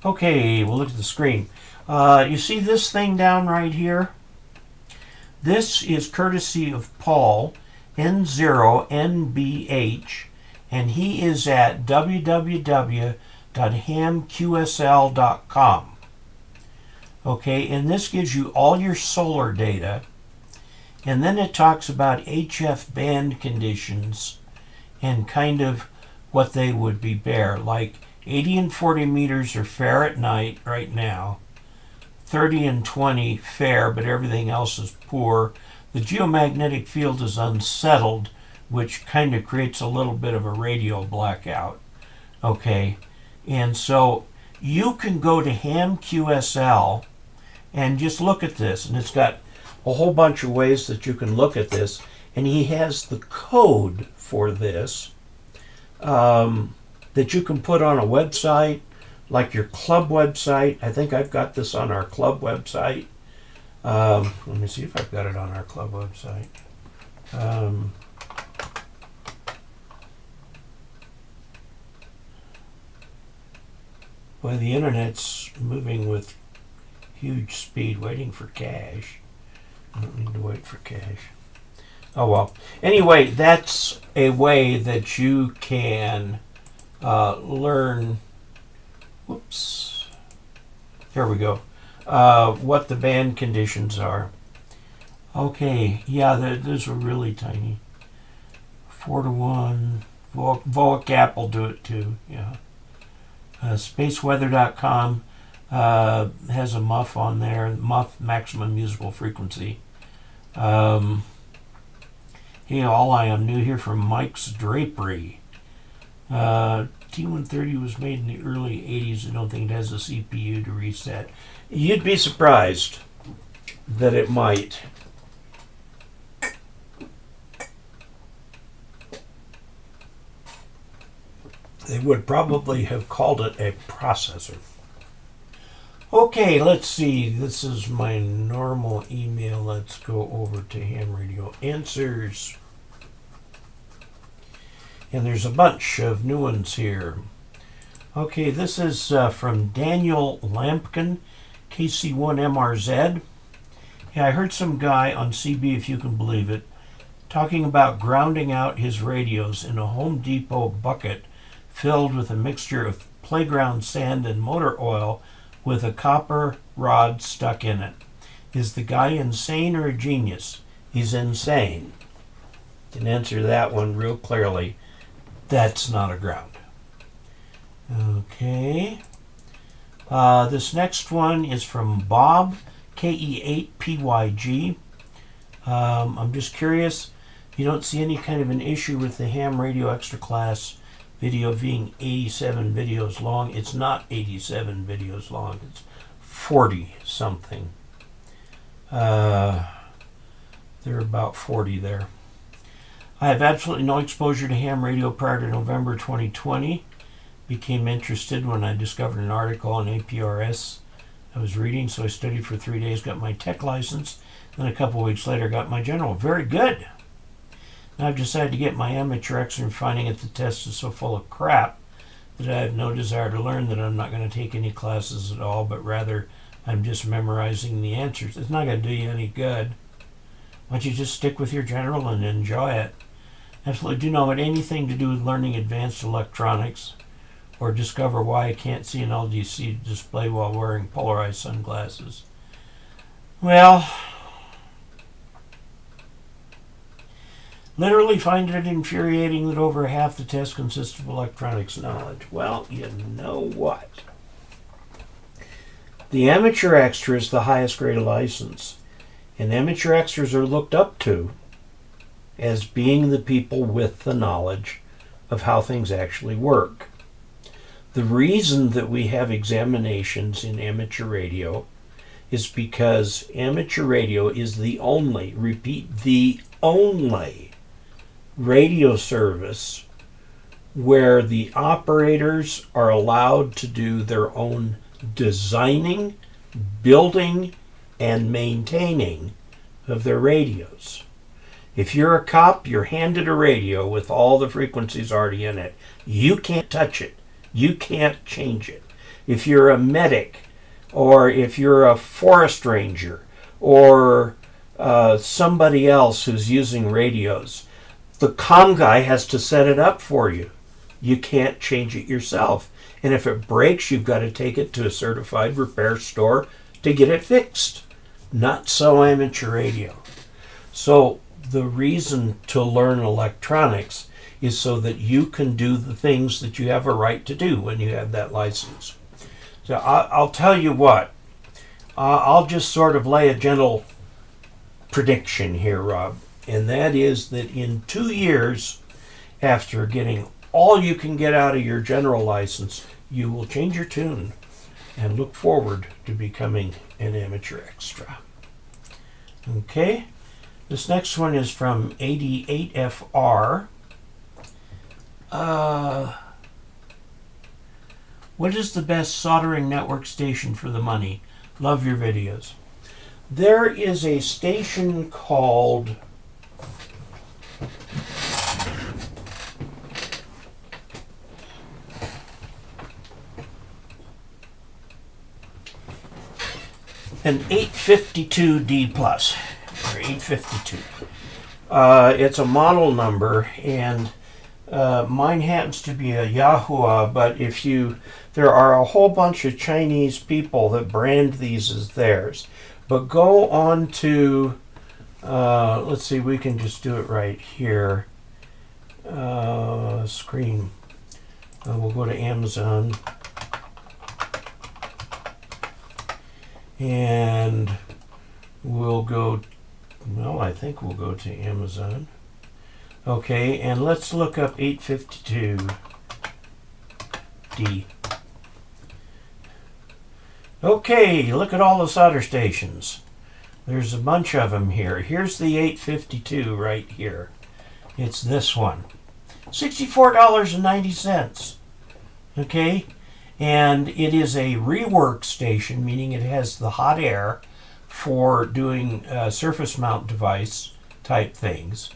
Okay, we'll look at the screen. You see this thing down right here? This is courtesy of Paul, N0NBH, and he is at www.hamqsl.com. Okay, and this gives you all your solar data, and then it talks about HF band conditions and kind of what they would be bare. Like 80 and 40 meters are fair at night right now. 30 and 20 fair, but everything else is poor. The geomagnetic field is unsettled, which kind of creates a little bit of a radio blackout. Okay, and so you can go to HamQSL and just look at this, and it's got a whole bunch of ways that you can look at this, and he has the code for this that you can put on a website, like your club website. I think I've got this on our club website. Let me see if I've got it on our club website. Boy, the internet's moving with huge speed, waiting for cache. I don't need to wait for cache. Oh well. Anyway, that's a way that you can learn. Whoops. There we go. What the band conditions are. Okay, yeah, those are really tiny. 4-to-1. Vocap will do it too, yeah. Spaceweather.com has a muff on there, muff maximum usable frequency. Hey, all I'm new here from Mike's Drapery. T130 was made in the early 80s. I don't think it has a CPU to reset. You'd be surprised that it might. They would probably have called it a processor. Okay, let's see. This is my normal email. Let's go over to Ham Radio Answers. And there's a bunch of new ones here. Okay, this is from Daniel Lampkin, KC1MRZ. Yeah, I heard some guy on CB, if you can believe it, talking about grounding out his radios in a Home Depot bucket filled with a mixture of playground sand and motor oil with a copper rod stuck in it. Is the guy insane or a genius? He's insane. Can answer that one real clearly. That's not a ground. Okay. This next one is from Bob, KE0OG. I'm just curious, you don't see any kind of an issue with the ham radio extra class video being 87 videos long. It's not 87 videos long. It's 40 something. They're about 40 there. I have absolutely no exposure to ham radio prior to November 2020. Became interested when I discovered an article on APRS I was reading, so I studied for 3 days, got my tech license, then a couple weeks later got my general. Very good. Now I've decided to get my amateur expert, finding that the test is so full of crap that I have no desire to learn, that I'm not going to take any classes at all, but rather I'm just memorizing the answers. It's not going to do you any good. Why don't you just stick with your general and enjoy it? Absolutely do not want anything to do with learning advanced electronics or discover why I can't see an LDC display while wearing polarized sunglasses. Well, literally find it infuriating that over half the test consists of electronics knowledge. Well, you know what? The amateur extra is the highest grade of license, and amateur extras are looked up to as being the people with the knowledge of how things actually work. The reason that we have examinations in amateur radio is because amateur radio is the only, repeat, the only radio service where the operators are allowed to do their own designing, building, and maintaining of their radios. If you're a cop, you're handed a radio with all the frequencies already in it. You can't touch it. You can't change it. If you're a medic, or if you're a forest ranger, or somebody else who's using radios, the comm guy has to set it up for you. You can't change it yourself. And if it breaks, you've got to take it to a certified repair store to get it fixed. Not so amateur radio. So the reason to learn electronics is so that you can do the things that you have a right to do when you have that license. So I'll tell you what, I'll just sort of lay a gentle prediction here, Rob, and that is that in 2 years, after getting all you can get out of your general license, you will change your tune and look forward to becoming an amateur extra. Okay, this next one is from 88FR. What is the best soldering network station for the money? Love your videos. There is a station called an 852D plus, or 852. It's a model number, and mine happens to be a Yahoo, but there are a whole bunch of Chinese people that brand these as theirs. But go on to, let's see, we can just do it right here. Screen. We'll go to Amazon. And we'll go, well, I think we'll go to Amazon. Okay, and let's look up 852D. Okay, look at all the solder stations. There's a bunch of them here. Here's the 852 right here. It's this one. $64.90. Okay? And it is a rework station, meaning it has the hot air for doing surface mount device type things.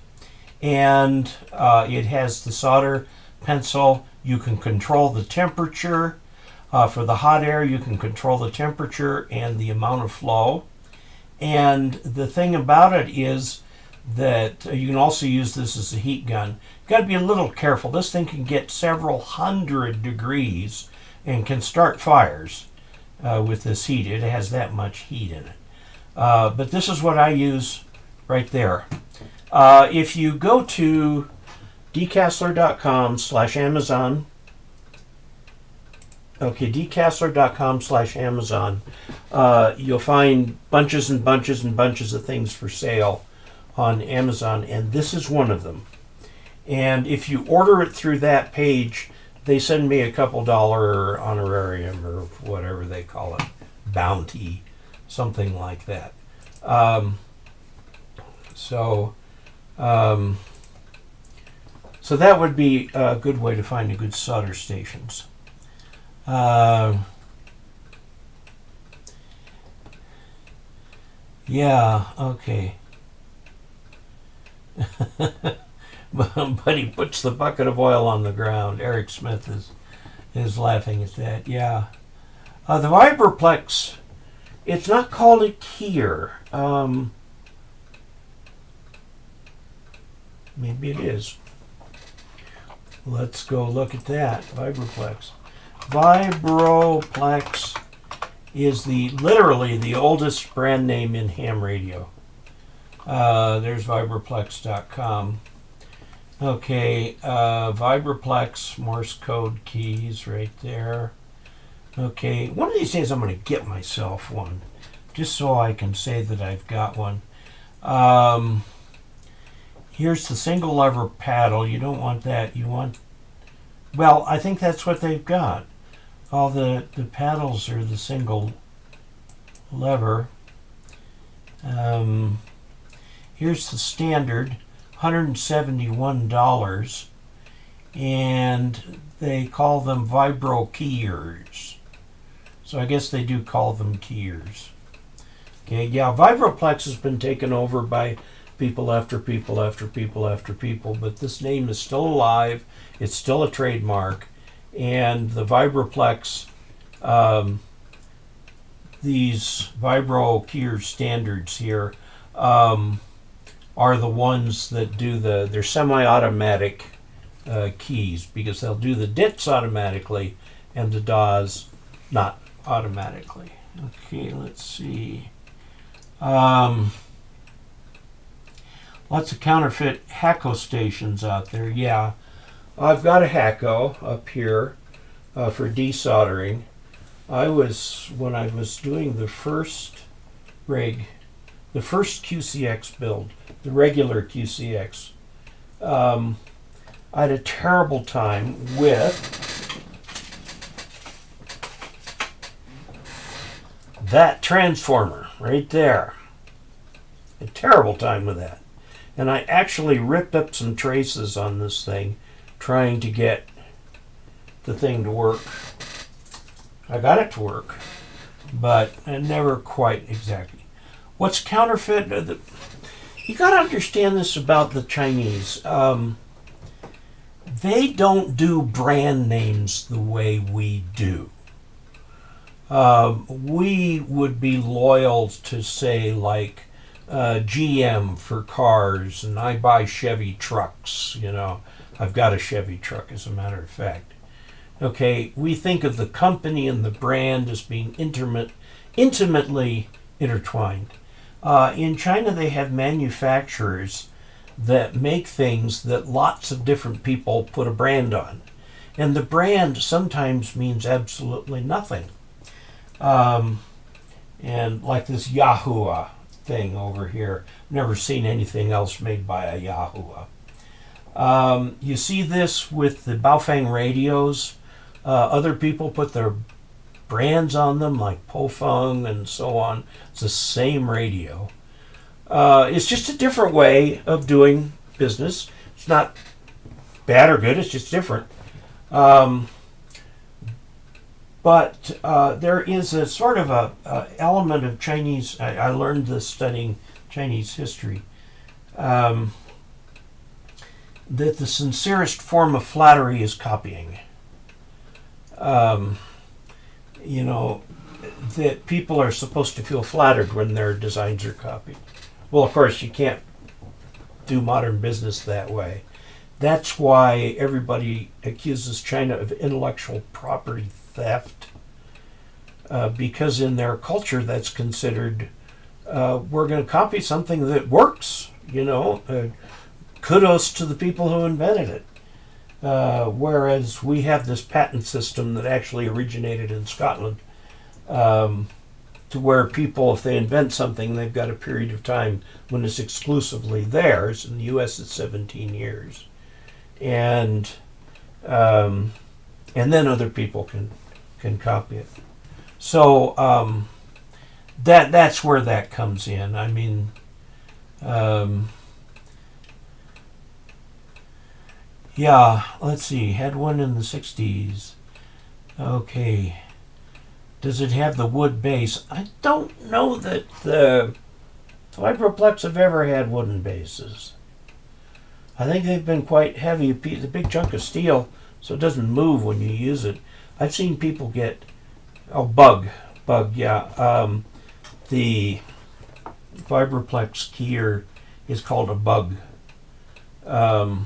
And it has the solder pencil. You can control the temperature. For the hot air, you can control the temperature and the amount of flow. And the thing about it is that you can also use this as a heat gun. You've got to be a little careful. This thing can get several hundred degrees and can start fires with this heat. It has that much heat in it. But this is what I use right there. If you go to dcasler.com/Amazon, okay, dcasler.com/Amazon, you'll find bunches and bunches and bunches of things for sale on Amazon, and this is one of them. And if you order it through that page, they send me a couple $1 honorarium or whatever they call it, bounty, something like that. So that would be a good way to find a good solder stations. Yeah, okay. But he puts the bucket of oil on the ground. Eric Smith is laughing at that. Yeah. The Vibraplex, it's not called a keyer. Maybe it is. Let's go look at that. Vibraplex. Vibraplex is literally the oldest brand name in ham radio. There's vibraplex.com. Okay, Vibraplex Morse code keys right there. Okay, one of these days I'm going to get myself one, just so I can say that I've got one. Here's the single lever paddle. You don't want that. You want, well, I think that's what they've got. All the paddles are the single lever. Here's the standard, $171, and they call them vibro keyers. So I guess they do call them keyers. Okay, yeah, Vibraplex has been taken over by people after people after people after people, but this name is still alive. It's still a trademark, and the Vibraplex, these vibro keyer standards here, are the ones that do they're semi-automatic keys, because they'll do the dits automatically and the DAWs not automatically. Okay, let's see. Lots of counterfeit Hacko stations out there. Yeah, I've got a Hacko up here for desoldering. When I was doing the first rig, the first QCX build, the regular QCX, I had a terrible time with that transformer right there. A terrible time with that. And I actually ripped up some traces on this thing trying to get the thing to work. I got it to work, but never quite exactly. What's counterfeit? You got to understand this about the Chinese. They don't do brand names the way we do. We would be loyal to, say, like GM for cars, and I buy Chevy trucks. You know, I've got a Chevy truck, as a matter of fact. Okay, we think of the company and the brand as being intimately intertwined. In China, they have manufacturers that make things that lots of different people put a brand on. And the brand sometimes means absolutely nothing. And like this Yahuwah thing over here, never seen anything else made by a Yahuwah. You see this with the Baofeng radios. Other people put their brands on them, like Pofeng and so on. It's the same radio. It's just a different way of doing business. It's not bad or good, it's just different. But there is a sort of a element of Chinese. I learned this studying Chinese history. That the sincerest form of flattery is copying. You know, that people are supposed to feel flattered when their designs are copied. Well, of course, you can't do modern business that way. That's why everybody accuses China of intellectual property theft, because in their culture that's considered, we're going to copy something that works, you know. Kudos to the people who invented it. Whereas we have this patent system that actually originated in Scotland, to where people, if they invent something, they've got a period of time when it's exclusively theirs. In the U.S., it's 17 years. And then other people can copy it. So that's where that comes in. I mean, yeah, let's see. Had one in the 60s. Okay. Does it have the wood base? I don't know that the Vibroplex have ever had wooden bases. I think they've been quite heavy. The big chunk of steel, so it doesn't move when you use it. I've seen people get... Oh, bug, yeah. The Vibroplex keyer is called a bug. I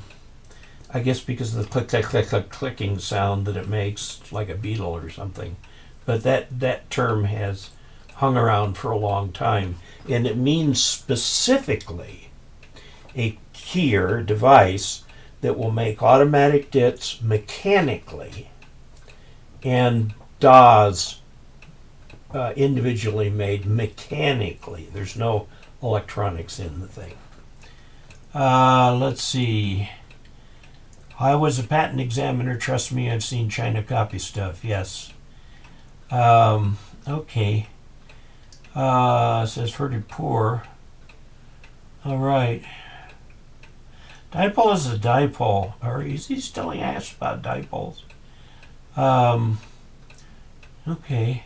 guess because of the click, click, click, click, clicking sound that it makes, like a beetle or something. But that term has hung around for a long time, and it means specifically a keyer device that will make automatic dits mechanically and DAWs individually made mechanically. There's no electronics in the thing. Let's see. I was a patent examiner. Trust me, I've seen China copy stuff. Yes. Okay. Says pretty poor. All right. Dipole is a dipole. Or is he still asked about dipoles? Okay.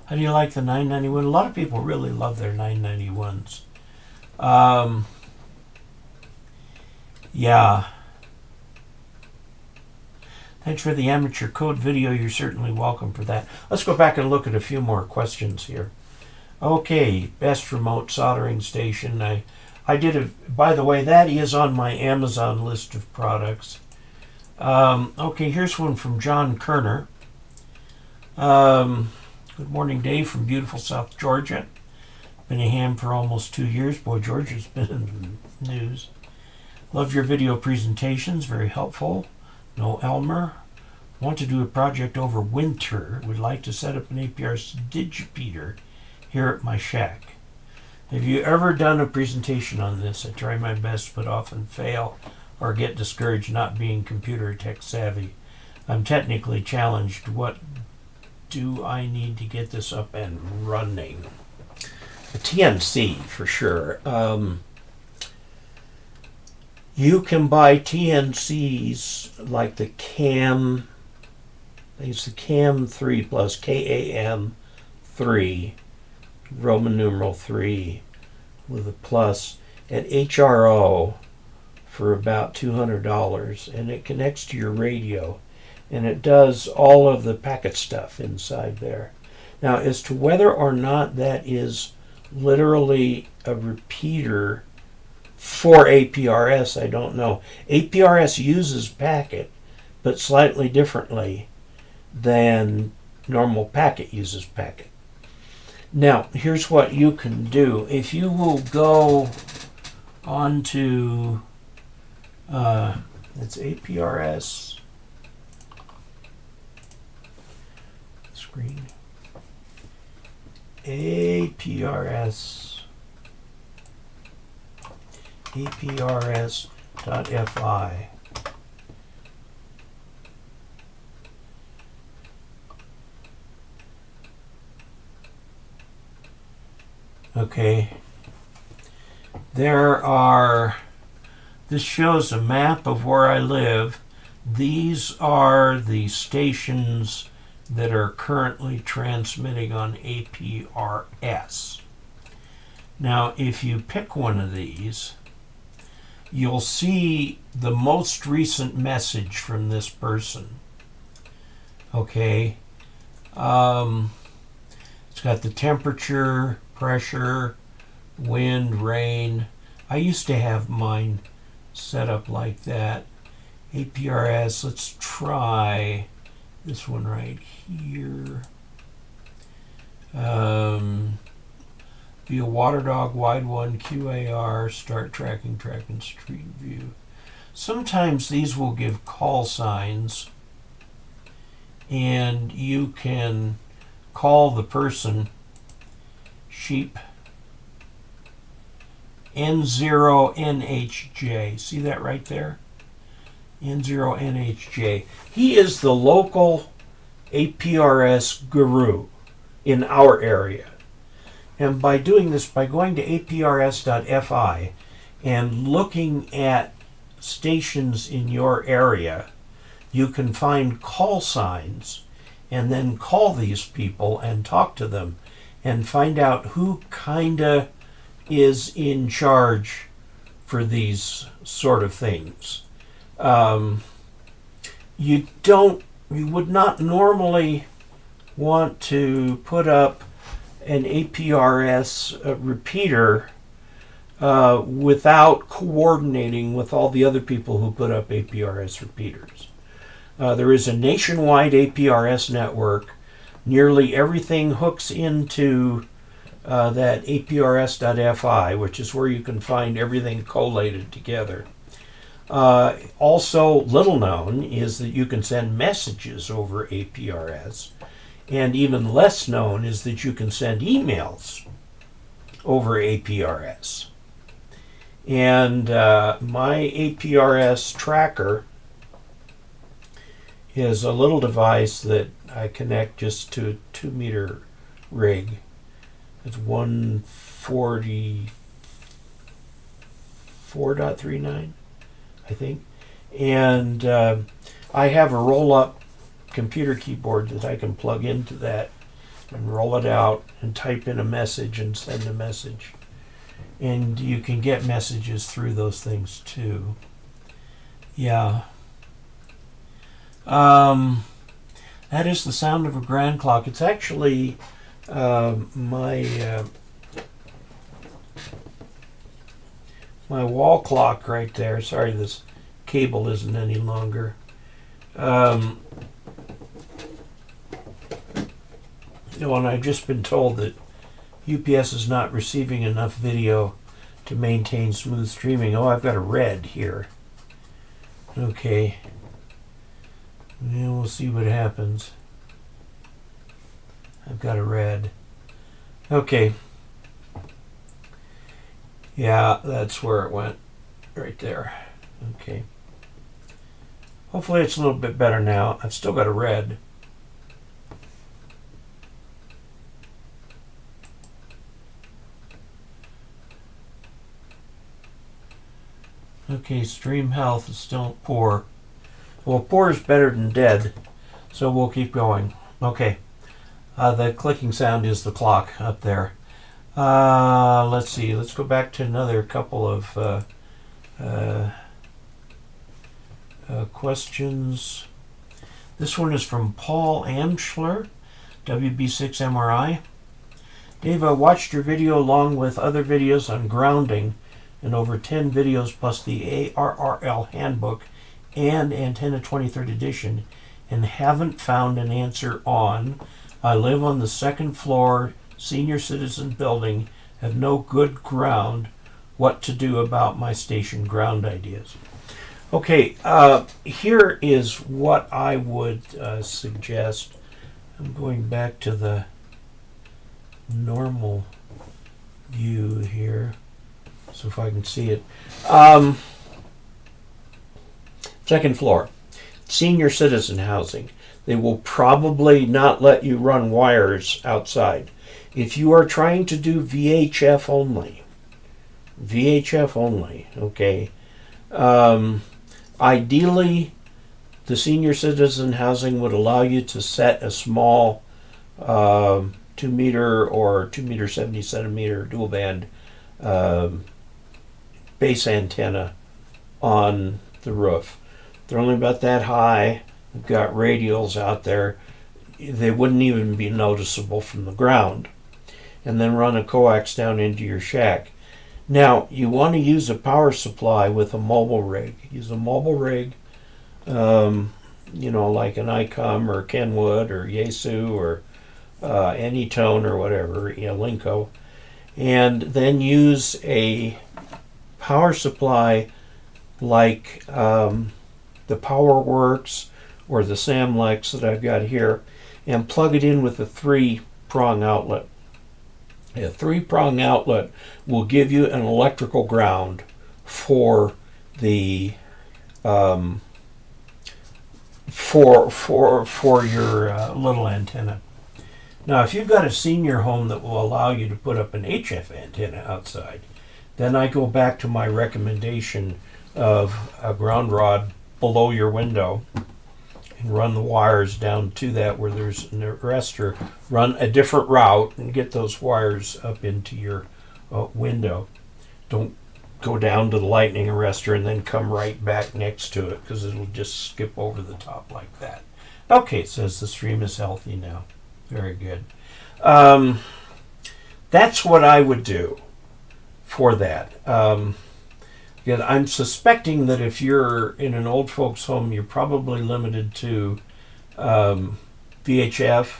How do you like the 991? A lot of people really love their 991s. Yeah. Thanks for the amateur code video. You're certainly welcome for that. Let's go back and look at a few more questions here. Okay, best remote soldering station. I did a, by the way, that is on my Amazon list of products. Okay, here's one from John Kerner. Good morning, Dave, from beautiful South Georgia. Been a ham for almost 2 years. Boy, Georgia's been in the news. Love your video presentations, very helpful. No Elmer. Want to do a project over winter. Would like to set up an APR digipeater here at my shack. Have you ever done a presentation on this? I try my best but often fail or get discouraged not being computer tech savvy. I'm technically challenged. What do I need to get this up and running? A TNC for sure. You can buy TNCs like the CAM, I think it's the CAM 3 plus, KAM 3, Roman numeral 3 with a plus, at HRO for about $200, and it connects to your radio, and it does all of the packet stuff inside there. Now, as to whether or not that is literally a repeater for APRS, I don't know. APRS uses packet, but slightly differently than normal packet uses packet. Now, here's what you can do. If you will go onto, it's APRS screen, APRS.fi. Okay. This shows a map of where I live. These are the stations that are currently transmitting on APRS. Now, if you pick one of these, you'll see the most recent message from this person. Okay. It's got the temperature, pressure, wind, rain. I used to have mine set up like that. APRS, let's try this one right here. Be a water dog, wide one, QAR, start tracking street view. Sometimes these will give call signs, and you can call the person. Sheep N0NHJ. See that right there? N0NHJ. He is the local APRS guru in our area. And by doing this, by going to aprs.fi and looking at stations in your area, you can find call signs and then call these people and talk to them and find out who kinda is in charge for these sort of things. You would not normally want to put up an APRS repeater without coordinating with all the other people who put up APRS repeaters. There is a nationwide APRS network. Nearly everything hooks into that aprs.fi, which is where you can find everything collated together. Also, little known is that you can send messages over APRS, and even less known is that you can send emails over APRS. And my APRS tracker is a little device that I connect just to a 2-meter rig. It's 144.39, I think. And I have a roll-up computer keyboard that I can plug into that and roll it out and type in a message and send a message. And you can get messages through those things too. Yeah. That is the sound of a grand clock. It's actually my wall clock right there. Sorry, this cable isn't any longer. And I've just been told that UPS is not receiving enough video to maintain smooth streaming. Oh, I've got a red here. Okay. Yeah, we'll see what happens. I've got a red. Okay. Yeah, that's where it went. Right there. Okay. Hopefully it's a little bit better now. I've still got a red. Okay, stream health is still poor. Well, poor is better than dead, so we'll keep going. Okay. The clicking sound is the clock up there. Let's see. Let's go back to another couple of questions. This one is from Paul Amschler, WB6MRI. Dave, I watched your video along with other videos on grounding and over 10 videos plus the ARRL handbook and Antenna 23rd edition and haven't found an answer on. I live on the 2nd floor senior citizen building, have no good ground. What to do about my station ground ideas? Okay, here is what I would suggest. I'm going back to the normal view here, so if I can see it. 2nd floor, senior citizen housing. They will probably not let you run wires outside. If you are trying to do VHF only, okay, ideally The senior citizen housing would allow you to set a small 2 meter or 2 meter 70 centimeter dual band base antenna on the roof. They're only about that high. They've got radials out there. They wouldn't even be noticeable from the ground. And then run a coax down into your shack. Now, you want to use a power supply with a mobile rig. Use a mobile rig, like an ICOM or Kenwood or Yaesu or Anytone or whatever, Linko. And then use a power supply like the PowerWorks or the Samlex that I've got here, and plug it in with a 3-prong outlet. A 3-prong outlet will give you an electrical ground for the for your little antenna. Now, if you've got a senior home that will allow you to put up an HF antenna outside, then I go back to my recommendation of a ground rod below your window and run the wires down to that where there's an arrestor. Run a different route and get those wires up into your window. Don't go down to the lightning arrestor and then come right back next to it, because it'll just skip over the top like that. Okay, it says the stream is healthy now. Very good. That's what I would do for that. Again, I'm suspecting that if you're in an old folks home, you're probably limited to VHF,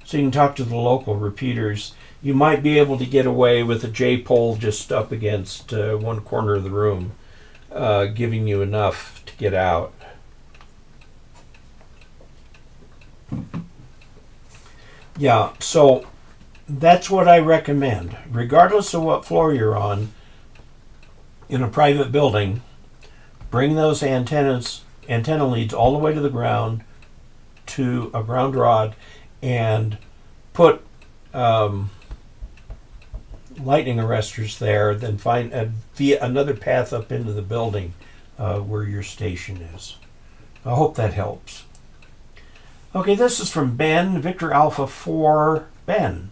so you can talk to the local repeaters. You might be able to get away with a J-pole just up against one corner of the room, giving you enough to get out. Yeah, so that's what I recommend. Regardless of what floor you're on, in a private building, bring those antenna leads all the way to the ground, to a ground rod, and put lightning arresters there, then find another path up into the building where your station is. I hope that helps. Okay, this is from Ben, Victor Alpha 4, Ben.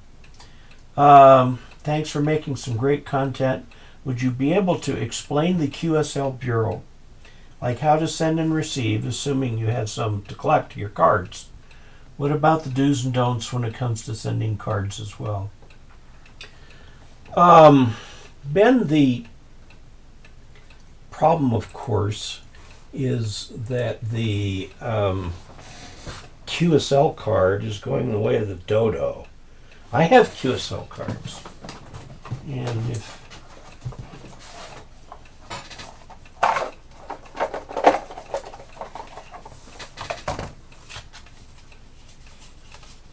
Thanks for making some great content. Would you be able to explain the QSL Bureau, like how to send and receive, assuming you had some to collect your cards? What about the do's and don'ts when it comes to sending cards as well? Ben, the problem, of course, is that the QSL card is going the way of the dodo. I have QSL cards, and if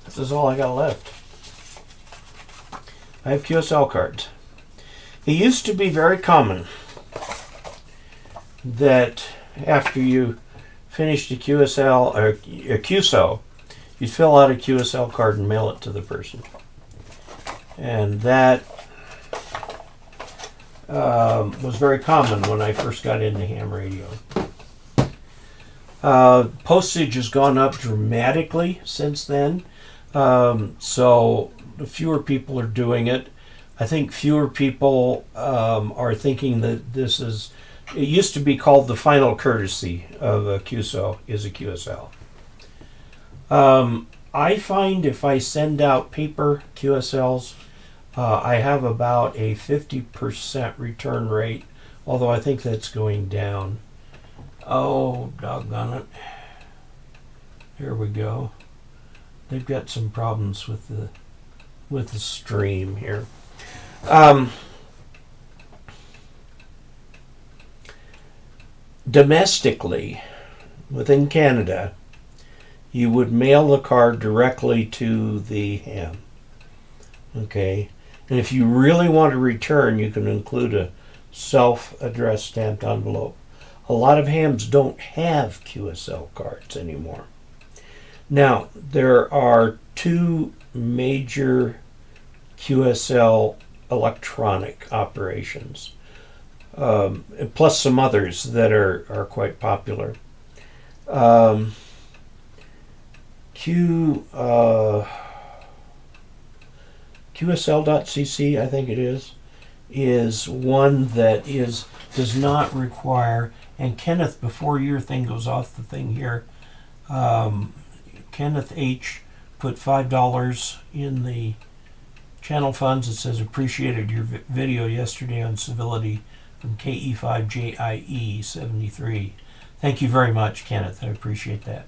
this is all I got left. I have QSL cards. It used to be very common that after you finished a QSL or a QSO, you'd fill out a QSL card and mail it to the person. And that was very common when I first got into ham radio. Postage has gone up dramatically since then. So fewer people are doing it. I think fewer people are thinking that this is, it used to be called the final courtesy of a QSO is a QSL. I find if I send out paper QSLs, I have about a 50% return rate, although I think that's going down. Oh, doggone it. Here we go. They've got some problems with the stream here. Domestically, within Canada, you would mail the card directly to the ham. Okay? And if you really want to return, you can include a self-addressed stamped envelope. A lot of hams don't have QSL cards anymore. Now, there are two major QSL electronic operations, plus some others that are quite popular. QSL.cc, I think it is one that does not require. And Kenneth, before your thing goes off the thing here, Kenneth H. put $5 in the channel funds. It says, appreciated your video yesterday on civility from KE0OG 73. Thank you very much, Kenneth. I appreciate that.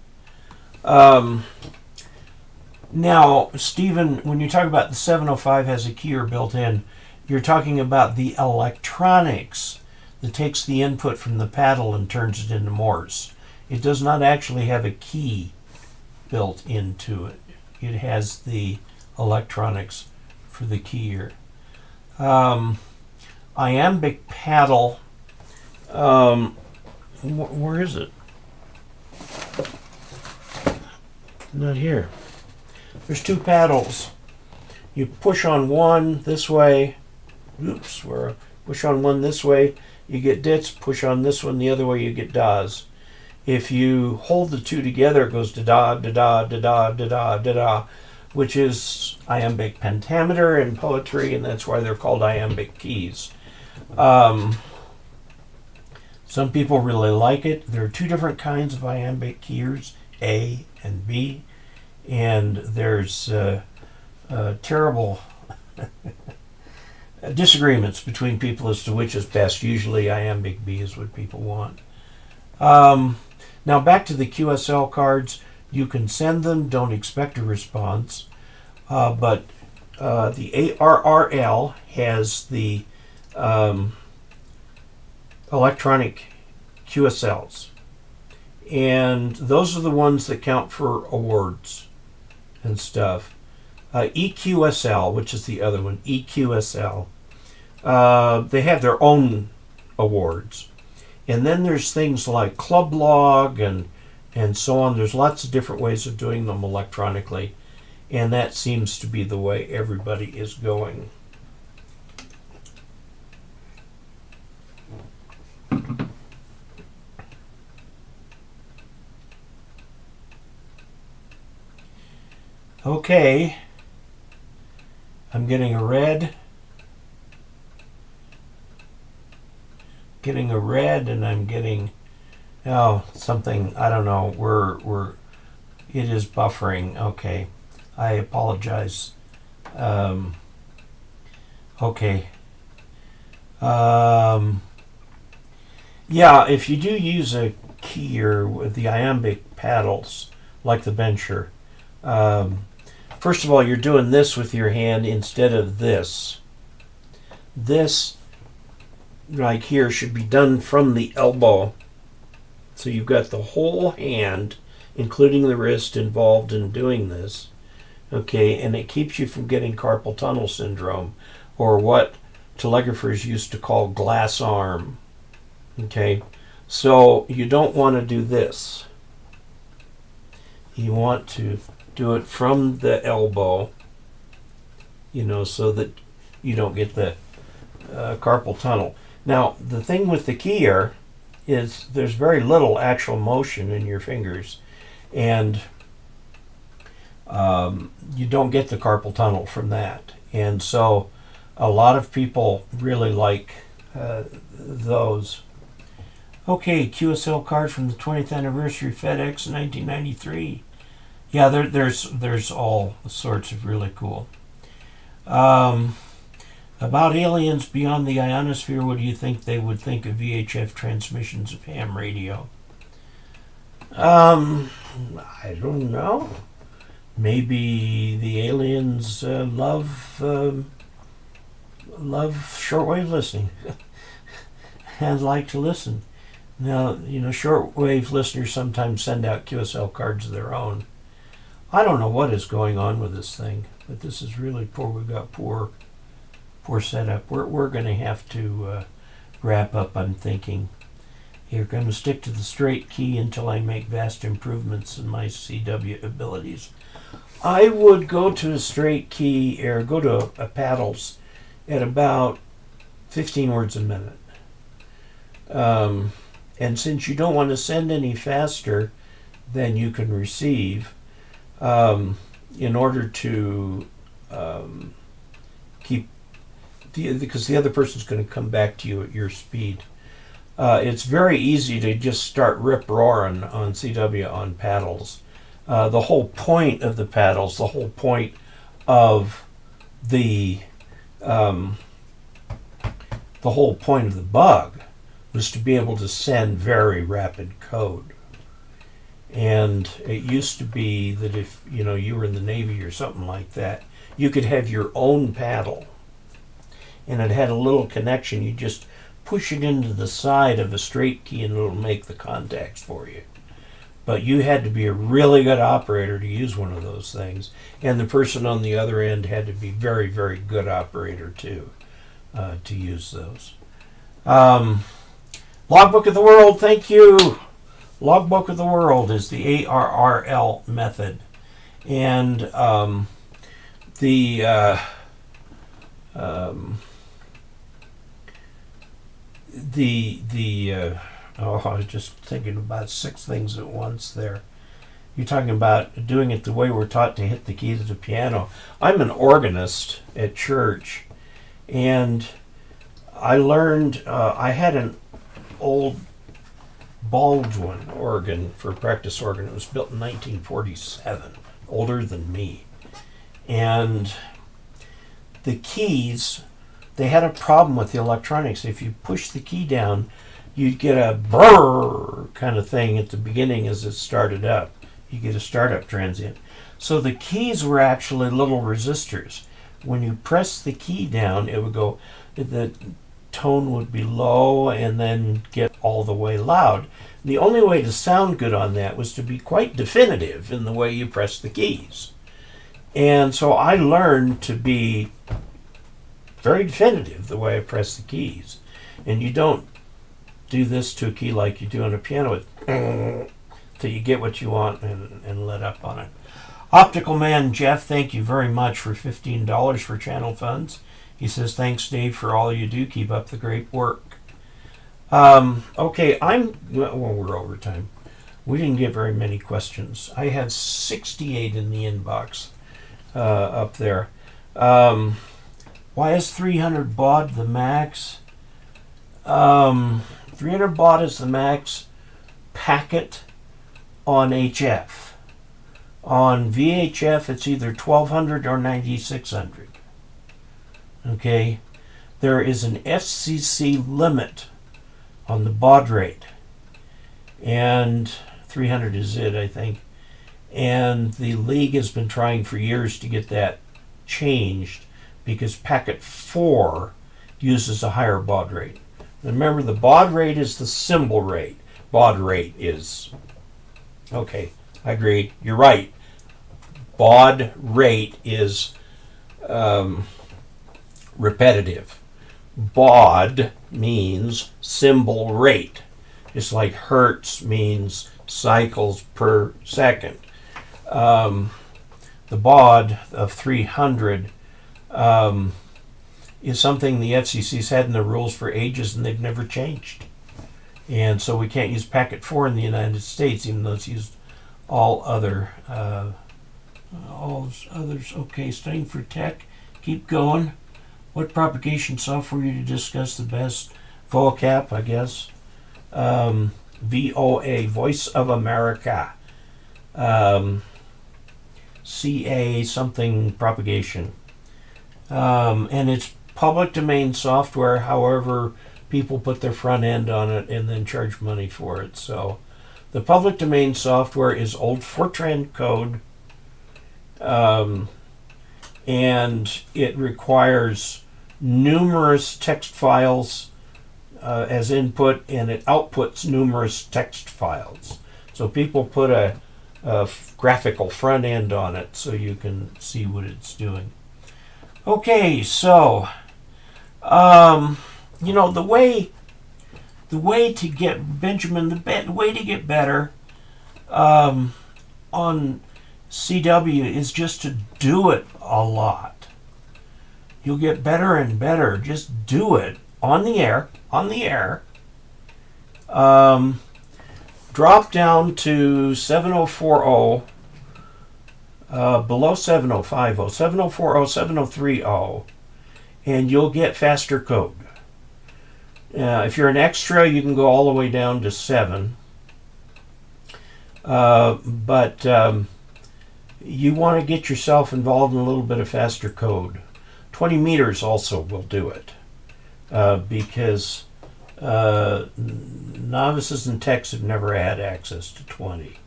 Now, Stephen, when you talk about the 705 has a keyer built in, you're talking about the electronics that takes the input from the paddle and turns it into Morse. It does not actually have a key built into it. It has the electronics for the keyer. Iambic paddle, where is it? Not here. There's two paddles. You push on one this way. Oops, push on one this way, you get dits. Push on this one the other way, you get das. If you hold the two together, it goes da-da, da-da, da-da, da-da, da-da, which is iambic pentameter in poetry, and that's why they're called iambic keys. Some people really like it. There are two different kinds of iambic keyers, A and B, and there's terrible disagreements between people as to which is best. Usually iambic B is what people want. Now back to the QSL cards. You can send them, don't expect a response, but the ARRL has the electronic QSLs, and those are the ones that count for awards and stuff. EQSL, which is the other one, EQSL, they have their own awards. And then there's things like Club Log and so on. There's lots of different ways of doing them electronically, and that seems to be the way everybody is going. Okay, I'm getting a red. And I'm getting something, I don't know, it is buffering. Okay, I apologize. Okay. Yeah, if you do use a keyer with the iambic paddles like the bencher, first of all, you're doing this with your hand instead of this. This right here should be done from the elbow. So you've got the whole hand, including the wrist, involved in doing this. Okay, and it keeps you from getting carpal tunnel syndrome, or what telegraphers used to call glass arm. Okay, so you don't want to do this. You want to do it from the elbow, so that you don't get the carpal tunnel. Now, the thing with the keyer is there's very little actual motion in your fingers, and you don't get the carpal tunnel from that. And so a lot of people really like those. Okay, QSL card from the 20th anniversary FedEx 1993. Yeah, there's all sorts of really cool. About aliens beyond the ionosphere, what do you think they would think of VHF transmissions of ham radio? I don't know. Maybe the aliens love shortwave listening and like to listen. Now, shortwave listeners sometimes send out QSL cards of their own. I don't know what is going on with this thing, but this is really poor. We've got poor setup. We're going to have to wrap up, I'm thinking. You're going to stick to the straight key until I make vast improvements in my CW abilities. I would go to a straight key, or go to a paddles at about 15 words a minute. And since you don't want to send any faster, than you can receive in order to keep, because the other person's going to come back to you at your speed. It's very easy to just start rip-roaring on CW on paddles. The whole point of the paddles, the whole point of the whole point of the bug was to be able to send very rapid code. And it used to be that if you were in the Navy or something like that, you could have your own paddle, and it had a little connection. You just push it into the side of a straight key and it'll make the contacts for you. But you had to be a really good operator to use one of those things, and the person on the other end had to be very, very good operator too, to use those. Logbook of the World, thank you. Logbook of the World is the ARRL method, and I was just thinking about 6 things at once there. You're talking about doing it the way we're taught to hit the keys of the piano. I'm an organist at church, and I learned, I had an old Baldwin organ for practice organ. It was built in 1947, older than me. And the keys, they had a problem with the electronics. If you push the key down, you'd get a brrr kind of thing at the beginning as it started up. You get a startup transient. So the keys were actually little resistors. When you press the key down, it would go, the tone would be low and then get all the way loud. The only way to sound good on that was to be quite definitive in the way you press the keys. And so I learned to be very definitive the way I press the keys. And you don't do this to a key like you do on a piano till you get what you want and let up on it. Optical Man Jeff, thank you very much for $15 for channel funds. He says, thanks, Dave, for all you do. Keep up the great work. Okay, we're over time. We didn't get very many questions. I had 68 in the inbox up there. Why is 300 baud the max? 300 baud is the max packet on HF. On VHF, it's either 1200 or 9600. Okay, there is an FCC limit on the baud rate, and 300 is it, I think. And the league has been trying for years to get that changed because packet 4 uses a higher baud rate. Remember, the baud rate is the symbol rate. Baud rate is, okay, I agree, you're right. Baud rate is repetitive. Baud means symbol rate. It's like hertz means cycles per second. The baud of 300 is something the FCC's had in the rules for ages and they've never changed. And so we can't use packet 4 in the United States, even though it's used all others. Okay, studying for tech. Keep going. What propagation software do you discuss the best? VOCAP, I guess. VOA, Voice of America. CA something propagation. And it's public domain software, however, people put their front end on it and then charge money for it. So the public domain software is old Fortran code, and it requires numerous text files as input, and it outputs numerous text files. So people put a graphical front end on it so you can see what it's doing. Okay, so the way to get Benjamin, the way to get better on CW is just to do it a lot. You'll get better and better. Just do it on the air. Drop drop down to 7040, below 7050, 7040, 7030, and you'll get faster code. If you're an extra, you can go all the way down to 7. But you want to get yourself involved in a little bit of faster code. 20 meters also will do it, because novices and techs have never had access to 20.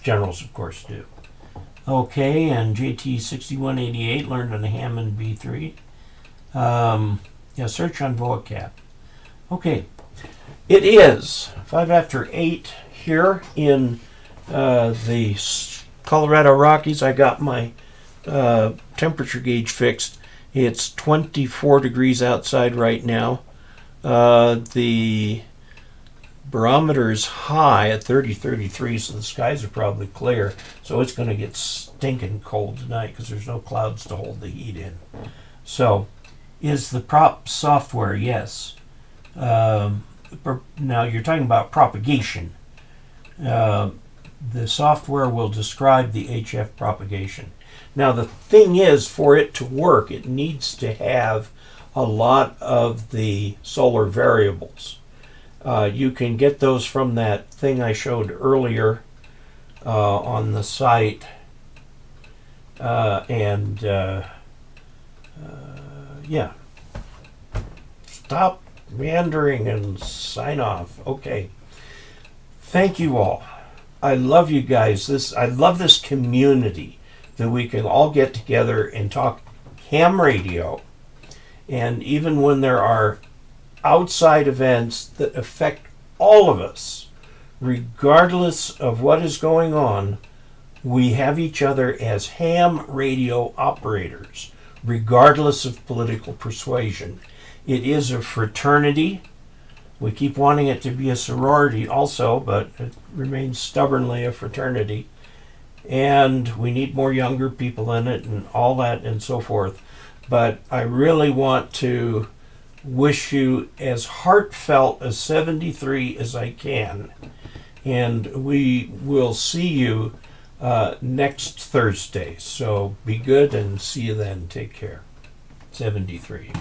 Generals, of course, do. Okay, and JT6188 learned on the Hammond B3. Search on vocab. Okay, it is 5 after 8 here in the Colorado Rockies. I got my temperature gauge fixed. It's 24 degrees outside right now. The barometer is high at 33, so the skies are probably clear. So it's going to get stinking cold tonight because there's no clouds to hold the heat in. So, is the prop software? Yes. Now you're talking about propagation. The software will describe the HF propagation. Now the thing is, for it to work, it needs to have a lot of the solar variables. You can get those from that thing I showed earlier on the site. Yeah. Stop meandering and sign off. Okay. Thank you all. I love you guys. I love this community that we can all get together and talk ham radio. And even when there are outside events that affect all of us, regardless of what is going on, we have each other as ham radio operators, regardless of political persuasion. It is a fraternity. We keep wanting it to be a sorority also, but it remains stubbornly a fraternity. And we need more younger people in it and all that and so forth. But I really want to wish you as heartfelt a 73 as I can. And we will see you next Thursday. So be good and see you then. Take care. 73.